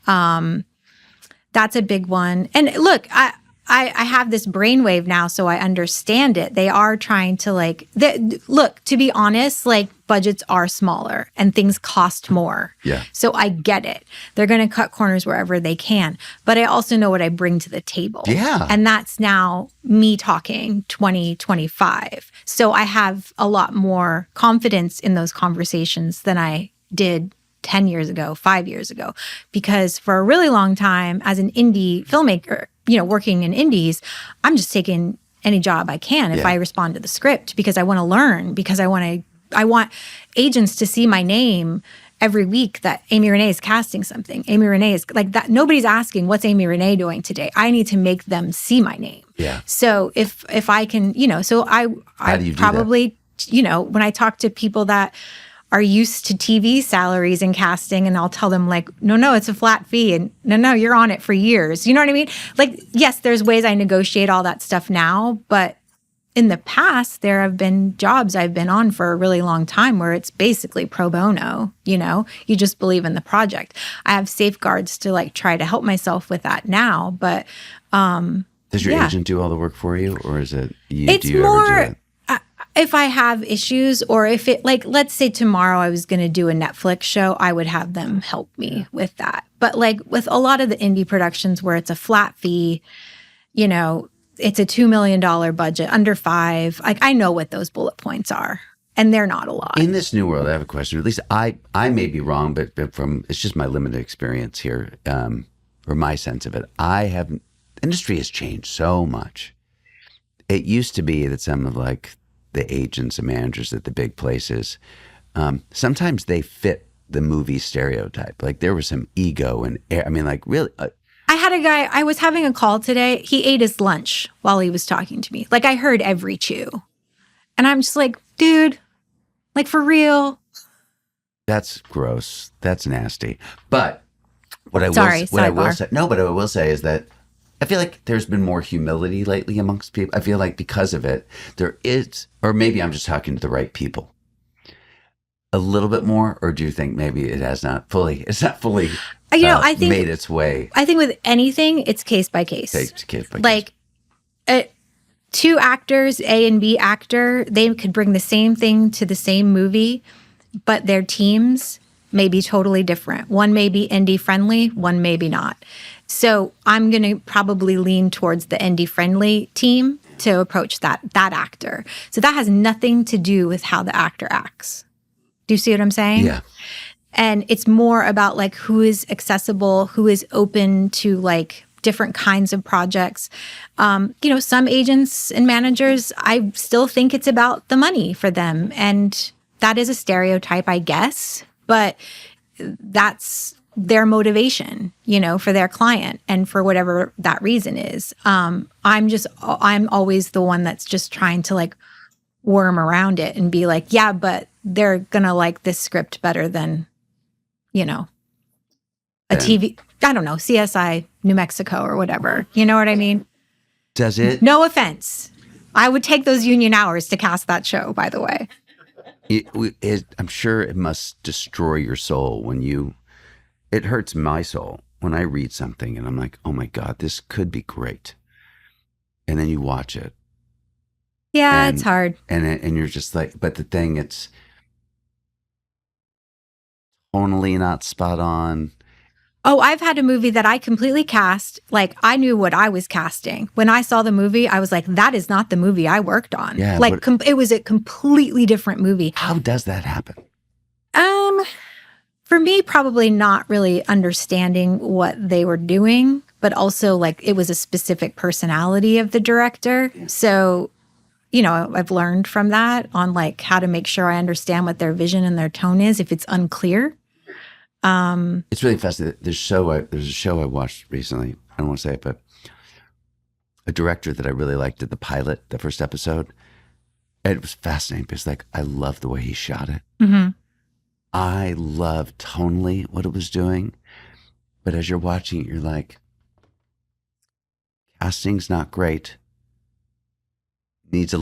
That's a big one. And look, I have this brainwave now, so I understand it. They are trying to like, look, to be honest, like budgets are smaller and things cost more. Yeah. So I get it. They're going to cut corners wherever they can. But I also know what I bring to the table. Yeah. And that's now me talking 2025. So I have a lot more confidence in those conversations than I did 10 years ago, 5 years ago, because for a really long time as an indie filmmaker, you know, working in indies, I'm just taking any job I can if I respond to the script because I want to learn, because I want agents to see my name every week that Amey Rene is casting something. Amey Rene is like that. Nobody's asking what's Amey Rene doing today. I need to make them see my name. Yeah. So if I can, you know, so I do you do probably, you know, when I talk to people that are used to TV salaries and casting, and I'll tell them like, no, it's a flat fee, and no, you're on it for years. You know what I mean? Like, yes, there's ways I negotiate all that stuff now, but in the past, there have been jobs I've been on for a really long time where it's basically pro bono, you know, you just believe in the project. I have safeguards to like try to help myself with that now, but Does your yeah. agent do all the work for you, or is it you? It's do you more ever do it? if I have issues, or if it, like, let's say tomorrow I was going to do a Netflix show, I would have them help me with that. But like with a lot of the indie productions where it's a flat fee, you know, it's a $2 million budget, under 5. Like I know what those bullet points are, and they're not a lot. In this new world, I have a question. At least I may be wrong, but from it's just my limited experience here, or my sense of it. Industry has changed so much. It used to be that some of like the agents and managers at the big places, sometimes they fit the movie stereotype. Like there was some ego and I mean, like really. I had a guy, I was having a call today. He ate his lunch while he was talking to me. Like I heard every chew. And I'm just like, dude, like for real. That's gross. That's nasty. But what I will say is that I feel like there's been more humility lately amongst people. I feel like because of it, there is, or maybe I'm just talking to the right people, a little bit more. Or do you think maybe it's not fully I think made its way? I think with anything, it's case by case. Like two actors, A and B actor, they could bring the same thing to the same movie, but their teams may be totally different. One may be indie friendly, one may be not. So I'm going to probably lean towards the indie friendly team to approach that actor. So that has nothing to do with how the actor acts. Do you see what I'm saying? Yeah. And it's more about like who is accessible, who is open to like different kinds of projects. You know, some agents and managers, I still think it's about the money for them. And that is a stereotype, I guess, but that's their motivation, you know, for their client and for whatever that reason is. I'm always the one that's just trying to like worm around it and be like, yeah, but they're going to like this script better than, you know, a TV, I don't know, CSI New Mexico or whatever. You know what I mean? Does it? No offense. I would take those union hours to cast that show, by the way. I'm sure it must destroy your soul when it hurts my soul when I read something and I'm like, oh my God, this could be great. And then you watch it. Yeah, it's hard. And you're just like, but the thing, it's tonally not spot on. Oh, I've had a movie that I completely cast. Like, I knew what I was casting. When I saw the movie, I was like, that is not the movie I worked on. Yeah, like, it was a completely different movie. How does that happen? For me, probably not really understanding what they were doing, but also like it was a specific personality of the director. So, I've learned from that on like how to make sure I understand what their vision and their tone is if it's unclear. It's really fascinating. There's a show I watched recently. I don't want to say it, but a director that I really liked did the pilot, the first episode. And it was fascinating because like I love the way he shot it. Mm-hmm. I love tonally what it was doing. But as you're watching it, you're like, casting's not great. Needs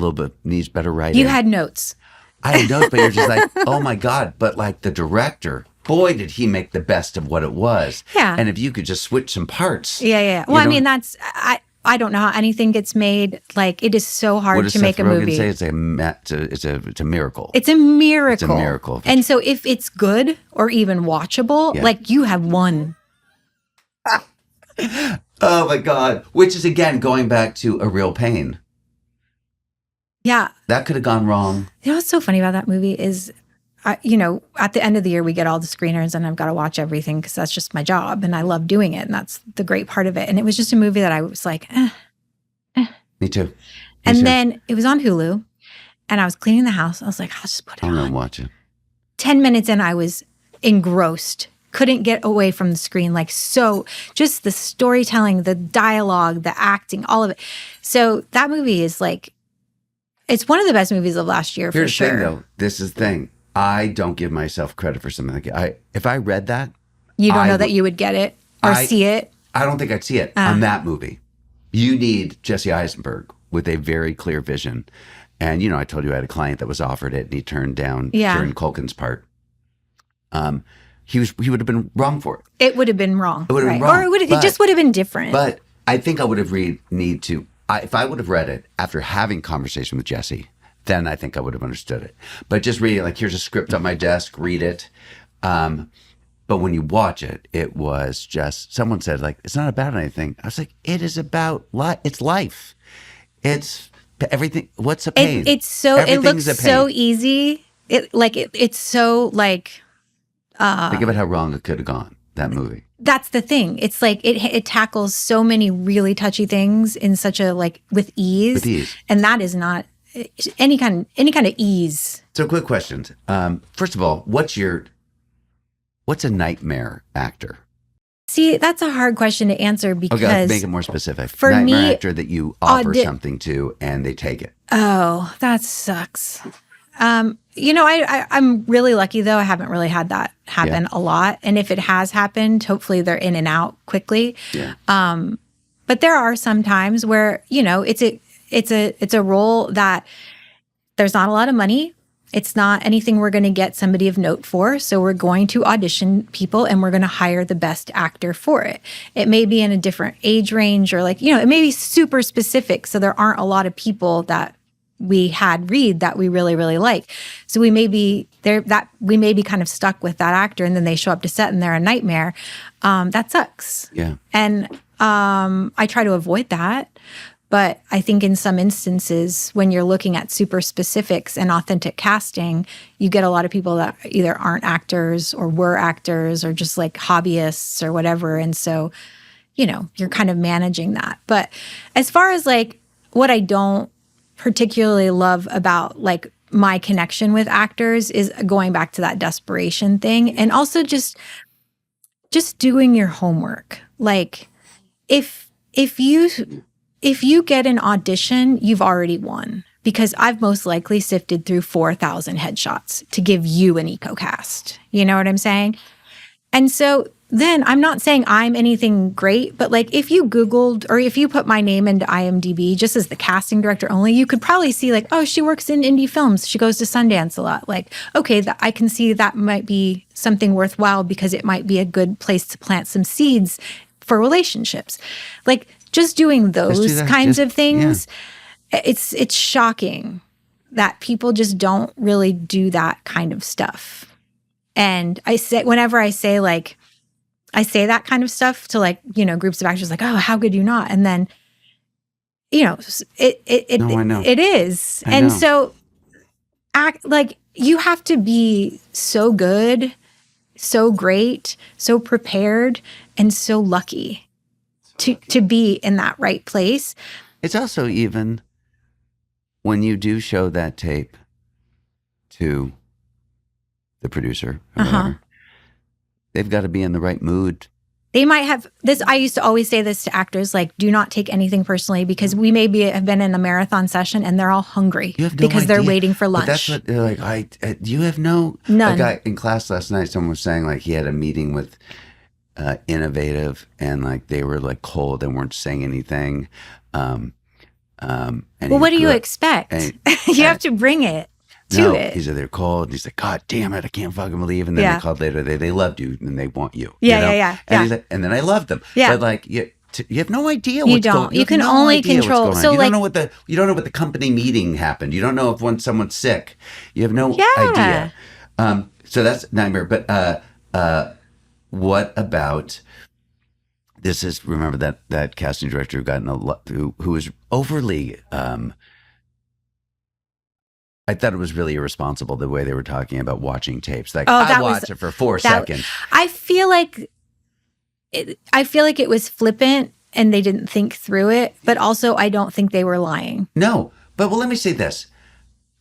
better writing. You had notes. I had notes, but you're just like, oh my God. But like the director, boy, did he make the best of what it was. Yeah. And if you could just switch some parts. Yeah. Well, I mean, I don't know how anything gets made. Like, it is so hard to make a movie. Say it's a miracle. It's a miracle. It's a miracle. And so if it's good or even watchable, like you have won. Oh my God. Which is again, going back to A Real Pain. Yeah. That could have gone wrong. You know what's so funny about that movie is, at the end of the year, we get all the screeners and I've got to watch everything because that's just my job and I love doing it. And that's the great part of it. And it was just a movie that I was like, Me too. Then it was on Hulu and I was cleaning the house. I was like, I'll just put it on. I'm watching. 10 minutes in, I was engrossed. Couldn't get away from the screen. Like, so just the storytelling, the dialogue, the acting, all of it. So that movie is like, it's one of the best movies of last year for sure. Here's the thing though. This is the thing. I don't give myself credit for something like it. If I read that, you don't know that you would get it or see it. I don't think I'd see it on that movie. You need Jesse Eisenberg with a very clear vision. And, I told you I had a client that was offered it and he turned down Kieran Culkin's part. He would have been wrong for it. It would have been wrong. It would have been wrong. Or it just would have been different. But I think I would have if I would have read it after having conversation with Jesse, then I think I would have understood it. But just reading, like, here's a script on my desk, read it. But when you watch it, it was just, someone said, like, it's not about anything. I was like, it is about it's life. It's everything. What's a pain? It looks so easy. It's so like. Think about how wrong it could have gone, that movie. That's the thing. It's like it tackles so many really touchy things in such a with ease. With ease. And that is not any kind of ease. So quick questions. First of all, what's a nightmare actor? See, that's a hard question to answer because okay, make it more specific. For nightmare me, actor that you offer something to and they take it. Oh, that sucks. I'm really lucky though. I haven't really had that happen a lot. And if it has happened, hopefully they're in and out quickly. Yeah. But there are some times where, it's a role that there's not a lot of money. It's not anything we're going to get somebody of note for. So we're going to audition people and we're going to hire the best actor for it. It may be in a different age range or it may be super specific. So there aren't a lot of people that we had read that we really, really like. So we may be kind of stuck with that actor and then they show up to set and they're a nightmare. That sucks. Yeah. And I try to avoid that. But I think in some instances, when you're looking at super specifics and authentic casting, you get a lot of people that either aren't actors or were actors or just like hobbyists or whatever. And so, you're kind of managing that. But as far as what I don't particularly love about my connection with actors is going back to that desperation thing. And also just doing your homework. If you get an audition, you've already won because I've most likely sifted through 4,000 headshots to give you an EcoCast. You know what I'm saying? And so then I'm not saying I'm anything great, but if you Googled or if you put my name into IMDb just as the casting director only, you could probably see oh, she works in indie films. She goes to Sundance a lot. Okay, I can see that might be something worthwhile because it might be a good place to plant some seeds for relationships. Just doing those kinds of things, it's shocking that people just don't really do that kind of stuff. And whenever I say like, I say that kind of stuff to like, groups of actors like, oh, how could you not? And then, No, I know. it is. I And know. so like you have to be so good, so great, so prepared, and so lucky to be in that right place. It's also even when you do show that tape to the producer or whatever, they've got to be in the right mood. They might have this. I used to always say this to actors, like, do not take anything personally, because we maybe have been in a marathon session and they're all hungry You have no because they're idea. waiting for lunch. But that's what they're like. You have no. None. A guy in class last night, someone was saying like he had a meeting with Innovative, and like they were like cold and weren't saying anything. And Well, what do you expect? You have to bring it to it. He said they're cold. And he's like, God damn it, I can't fucking believe. And then they called later. They loved you and they want you. Yeah. And, he's like, and then I loved them. Yeah. But like you have no idea. You don't. You can only control. So you like, don't know what the company meeting happened. You don't know if when someone's sick. You have no idea. So that's nightmare. But what about? This is, remember that casting director who got in who was overly. I thought it was really irresponsible the way they were talking about watching tapes. Like, I watched it for 4 seconds. I feel like it was flippant and they didn't think through it. But also, I don't think they were lying. No, but let me say this.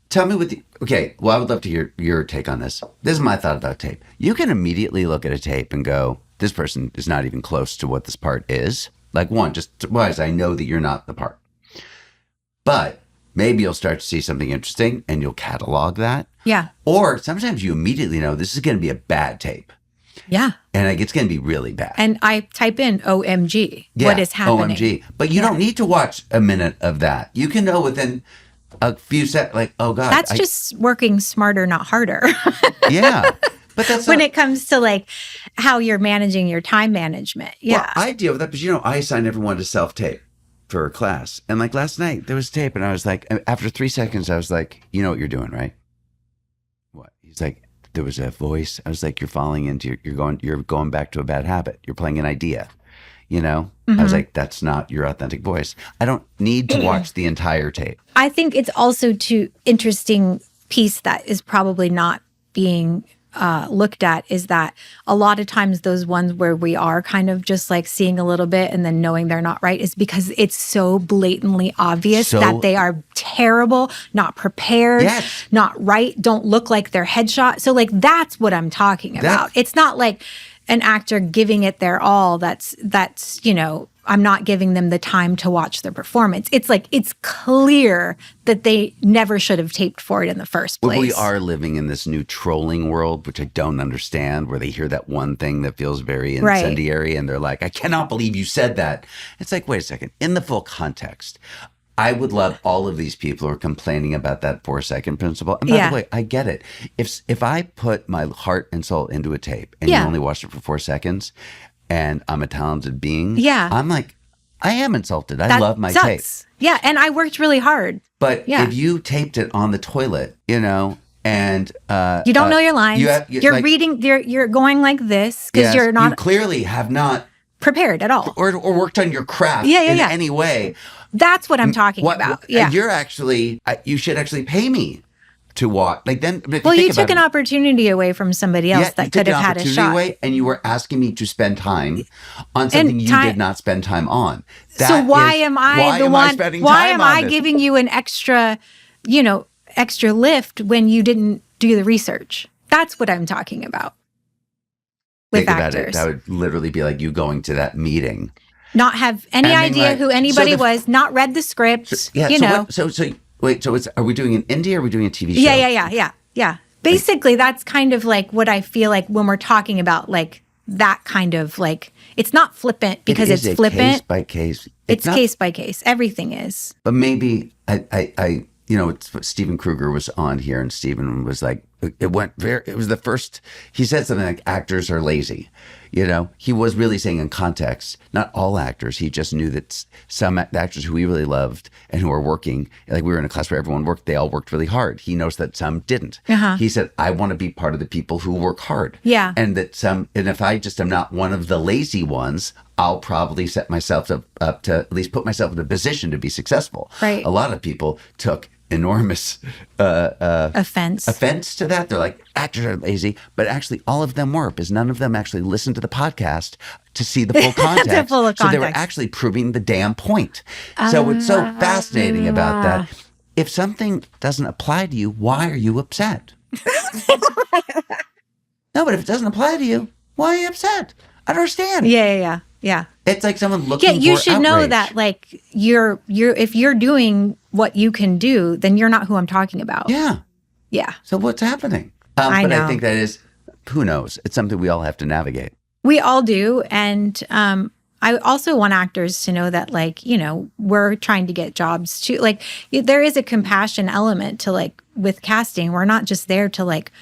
Tell me okay, well, I would love to hear your take on this. This is my thought about tape. You can immediately look at a tape and go, this person is not even close to what this part is. Like, one, just wise, I know that you're not the part. But maybe you'll start to see something interesting and you'll catalog that. Yeah. Or sometimes you immediately know this is going to be a bad tape. Yeah. And like, it's going to be really bad. And I type in OMG. What is happening? OMG. But you don't need to watch a minute of that. You can know within a few seconds, like, oh God. That's just working smarter, not harder. Yeah. But that's when it comes to like how you're managing your time management. Yeah. Well, I deal with that, but I assign everyone to self-tape for a class. And like last night, there was tape, and I was like, after 3 seconds, I was like, you know what you're doing, right? What? He's like, there was a voice. I was like, you're falling into, you're going back to a bad habit. You're playing an idea. I was like, that's not your authentic voice. I don't need to watch the entire tape. I think it's also too interesting piece that is probably not being looked at is that a lot of times those ones where we are kind of just like seeing a little bit and then knowing they're not right is because it's so blatantly obvious that they are terrible, not prepared, not right, don't look like their headshot. So like that's what I'm talking about. It's not like an actor giving it their all. That's I'm not giving them the time to watch their performance. It's like, it's clear that they never should have taped for it in the first place. Well, we are living in this new trolling world, which I don't understand, where they hear that one thing that feels very incendiary and they're like, I cannot believe you said that. It's like, wait a second. In the full context, I would love all of these people who are complaining about that 4-second principle. And by the way, I get it. If I put my heart and soul into a tape and you only watched it for 4 seconds, and I'm a talented being, I'm like, I am insulted. I love my tape. Yeah, and I worked really hard. But if you taped it on the toilet, and you don't know your lines, you're like, reading, you're going like this because you're not. You clearly have not prepared at all, or worked on your craft in any way. That's what I'm talking about. Yeah, you're actually, you should actually pay me to watch. Like then, well, you took an opportunity away from somebody else that could have had a shot. Away, and you were asking me to spend time on something you did not spend time on. So why am I the one? Why am I giving you an extra, extra lift when you didn't do the research? That's what I'm talking about. With actors, that would literally be like you going to that meeting, not have any idea who anybody was, not read the script. Wait, so are we doing an indie or are we doing a TV show? Yeah. Basically, that's kind of like what I feel like when we're talking about like that kind of like, it's not flippant because it's flippant. Case by case. It's case by case. Everything is. But maybe Stephen Kruger was on here and Stephen was like, it was the first, he said something like actors are lazy. You know, he was really saying in context, not all actors. He just knew that some actors who he really loved and who are working, like we were in a class where everyone worked, they all worked really hard. He knows that some didn't. He said, I want to be part of the people who work hard. Yeah. And and if I just am not one of the lazy ones, I'll probably set myself up to at least put myself in a position to be successful. Right. A lot of people took enormous offense to that. They're like, actors are lazy, but actually all of them were, because none of them actually listened to the podcast to see the full context. So they were actually proving the damn point. So what's so fascinating about that, if something doesn't apply to you, why are you upset? No, but if it doesn't apply to you, why are you upset? I don't understand. Yeah. It's like someone looking for you should know outrage. that, like, you're if you're doing what you can do, then you're not who I'm talking about. Yeah. So what's happening? I know. I think that is, who knows? It's something we all have to navigate. We all do. And I also want actors to know that, like, you know, we're trying to get jobs too. Like, there is a compassion element to, like, with casting. We're not just there to, like,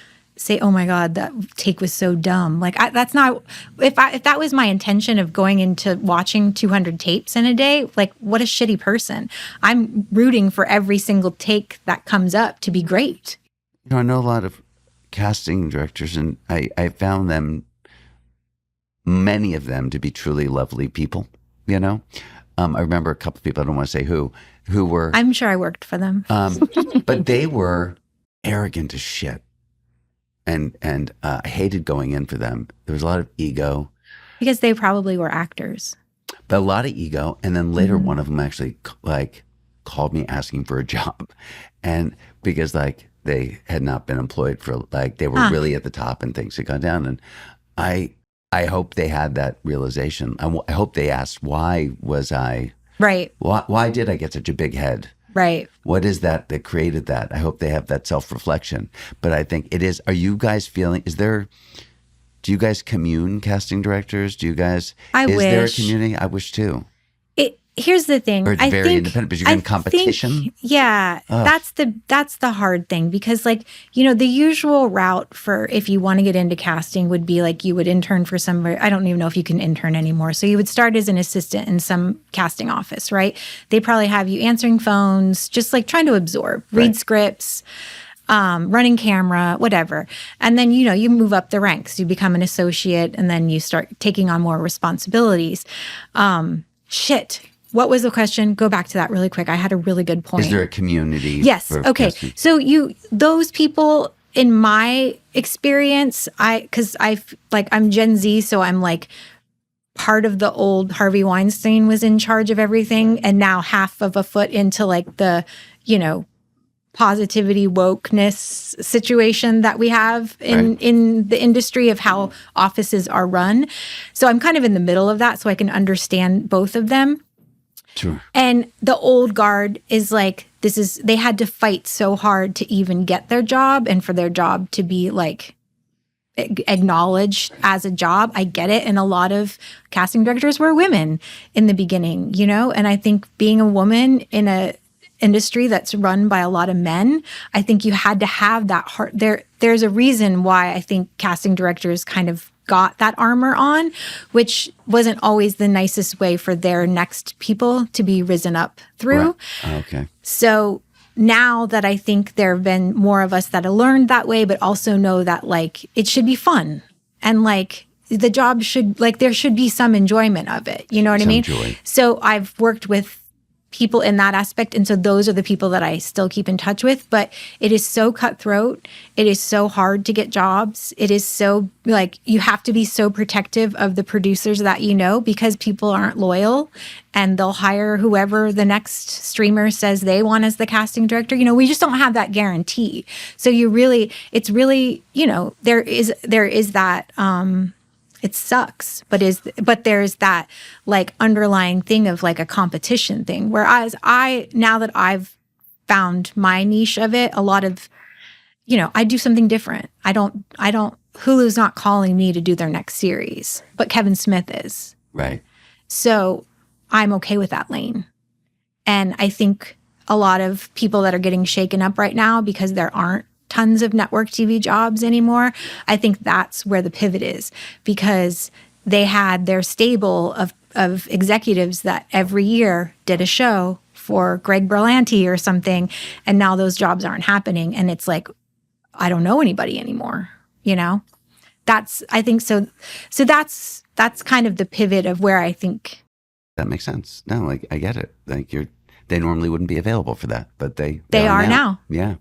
say, oh my God, that take was so dumb. Like, that's not, if that was my intention of going into watching 200 tapes in a day, like, what a shitty person. I'm rooting for every single take that comes up to be great. You know, I know a lot of casting directors, and I found them, many of them, to be truly lovely people, you know? I remember a couple of people, I don't want to say who were... I'm sure I worked for them. But they were arrogant as shit. And I hated going in for them. There was a lot of ego. Because they probably were actors. But a lot of ego. And then later, one of them actually, like, called me asking for a job. And because, like, they had not been employed for, like, they were really at the top and things had gone down. And I hope they had that realization. I hope they asked, why was I... Right. Why did I get such a big head? Right. What is that created that? I hope they have that self-reflection. But I think it is, are you guys feeling, do you guys commune, casting directors? Is there a community? I wish too. Here's the thing. Or it's very independent, but you're in competition? That's the hard thing, because, like, you know, the usual route for if you want to get into casting would be like you would intern for somebody. I don't even know if you can intern anymore. So you would start as an assistant in some casting office, right? They probably have you answering phones, just like trying to absorb, read scripts, running camera, whatever. And then, you know, you move up the ranks, you become an associate, and then you start taking on more responsibilities. What was the question? Go back to that really quick. I had a really good point. Is there a community? Yes. Okay. Casting? So those people, in my experience, because I'm Gen Z, so I'm like part of the old Harvey Weinstein was in charge of everything, and now half of a foot into, like, the, you know, positivity wokeness situation that we have in the industry of how offices are run. So I'm kind of in the middle of that, so I can understand both of them. Sure. And the old guard is like, they had to fight so hard to even get their job and for their job to be, like, acknowledged as a job. I get it. And a lot of casting directors were women in the beginning, you know? And I think being a woman in a industry that's run by a lot of men, I think you had to have that heart. There's a reason why I think casting directors kind of got that armor on, which wasn't always the nicest way for their next people to be risen up through. Right. Okay. So now that I think there have been more of us that have learned that way, but also know that, like, it should be fun, and, like, the job should, like, there should be some enjoyment of it. You know what I mean? Joy. So I've worked with people in that aspect. And so those are the people that I still keep in touch with. But it is so cutthroat. It is so hard to get jobs. It is so, like, you have to be so protective of the producers that you know, because people aren't loyal and they'll hire whoever the next streamer says they want as the casting director. You know, we just don't have that guarantee. So it's really, you know, there is that, it sucks, but there's that, like, underlying thing of, like, a competition thing. Whereas now that I've found my niche of it, a lot of, you know, I do something different. Hulu's not calling me to do their next series, but Kevin Smith is. Right. So I'm okay with that lane. And I think a lot of people that are getting shaken up right now because there aren't tons of network TV jobs anymore. I think that's where the pivot is, because they had their stable of executives that every year did a show for Greg Berlanti or something, and now those jobs aren't happening. And it's like, I don't know anybody anymore, you know? I think so. So that's kind of the pivot of where I think. That makes sense. No, like I get it. Like they normally wouldn't be available for that, but they are now. Yeah.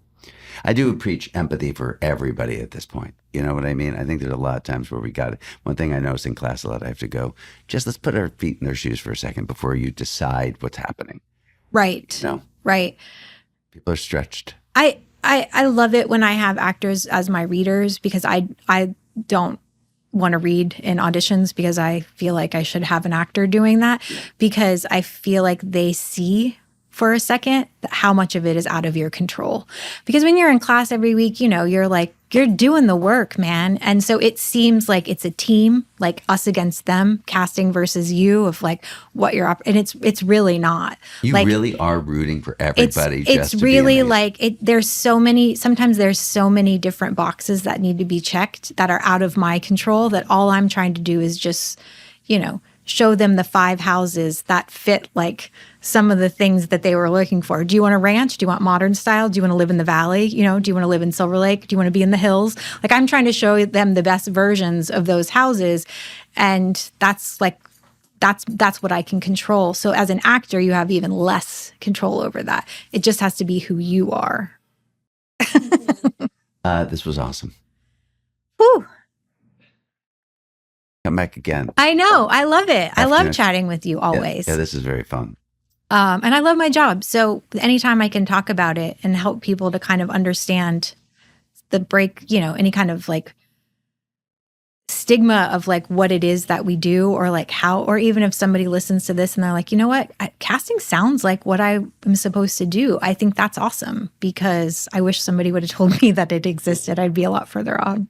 I do preach empathy for everybody at this point. You know what I mean? I think there's a lot of times where we got it. One thing I notice in class a lot, I have to go, just let's put our feet in their shoes for a second before you decide what's happening. Right. No. Right. People are stretched. I love it when I have actors as my readers, because I don't want to read in auditions, because I feel like I should have an actor doing that, because I feel like they see for a second how much of it is out of your control. Because when you're in class every week, you know, you're doing the work, man. And so it seems like it's a team, like us against them, casting versus you, of like what you're up. And it's really not. You like, really are rooting for everybody. It's really like sometimes there's so many different boxes that need to be checked that are out of my control, that all I'm trying to do is just, you know, show them the 5 houses that fit like some of the things that they were looking for. Do you want a ranch? Do you want modern style? Do you want to live in the valley? You know, do you want to live in Silver Lake? Do you want to be in the hills? Like, I'm trying to show them the best versions of those houses. And that's what I can control. So as an actor, you have even less control over that. It just has to be who you are. This was awesome. Whew. Come back again. I know. I love it. I love chatting with you always. Yeah, this is very fun. And I love my job. So anytime I can talk about it and help people to kind of understand the break, you know, any kind of like stigma of like what it is that we do, or like how, or even if somebody listens to this and they're like, you know what, casting sounds like what I am supposed to do. I think that's awesome, because I wish somebody would have told me that it existed. I'd be a lot further on.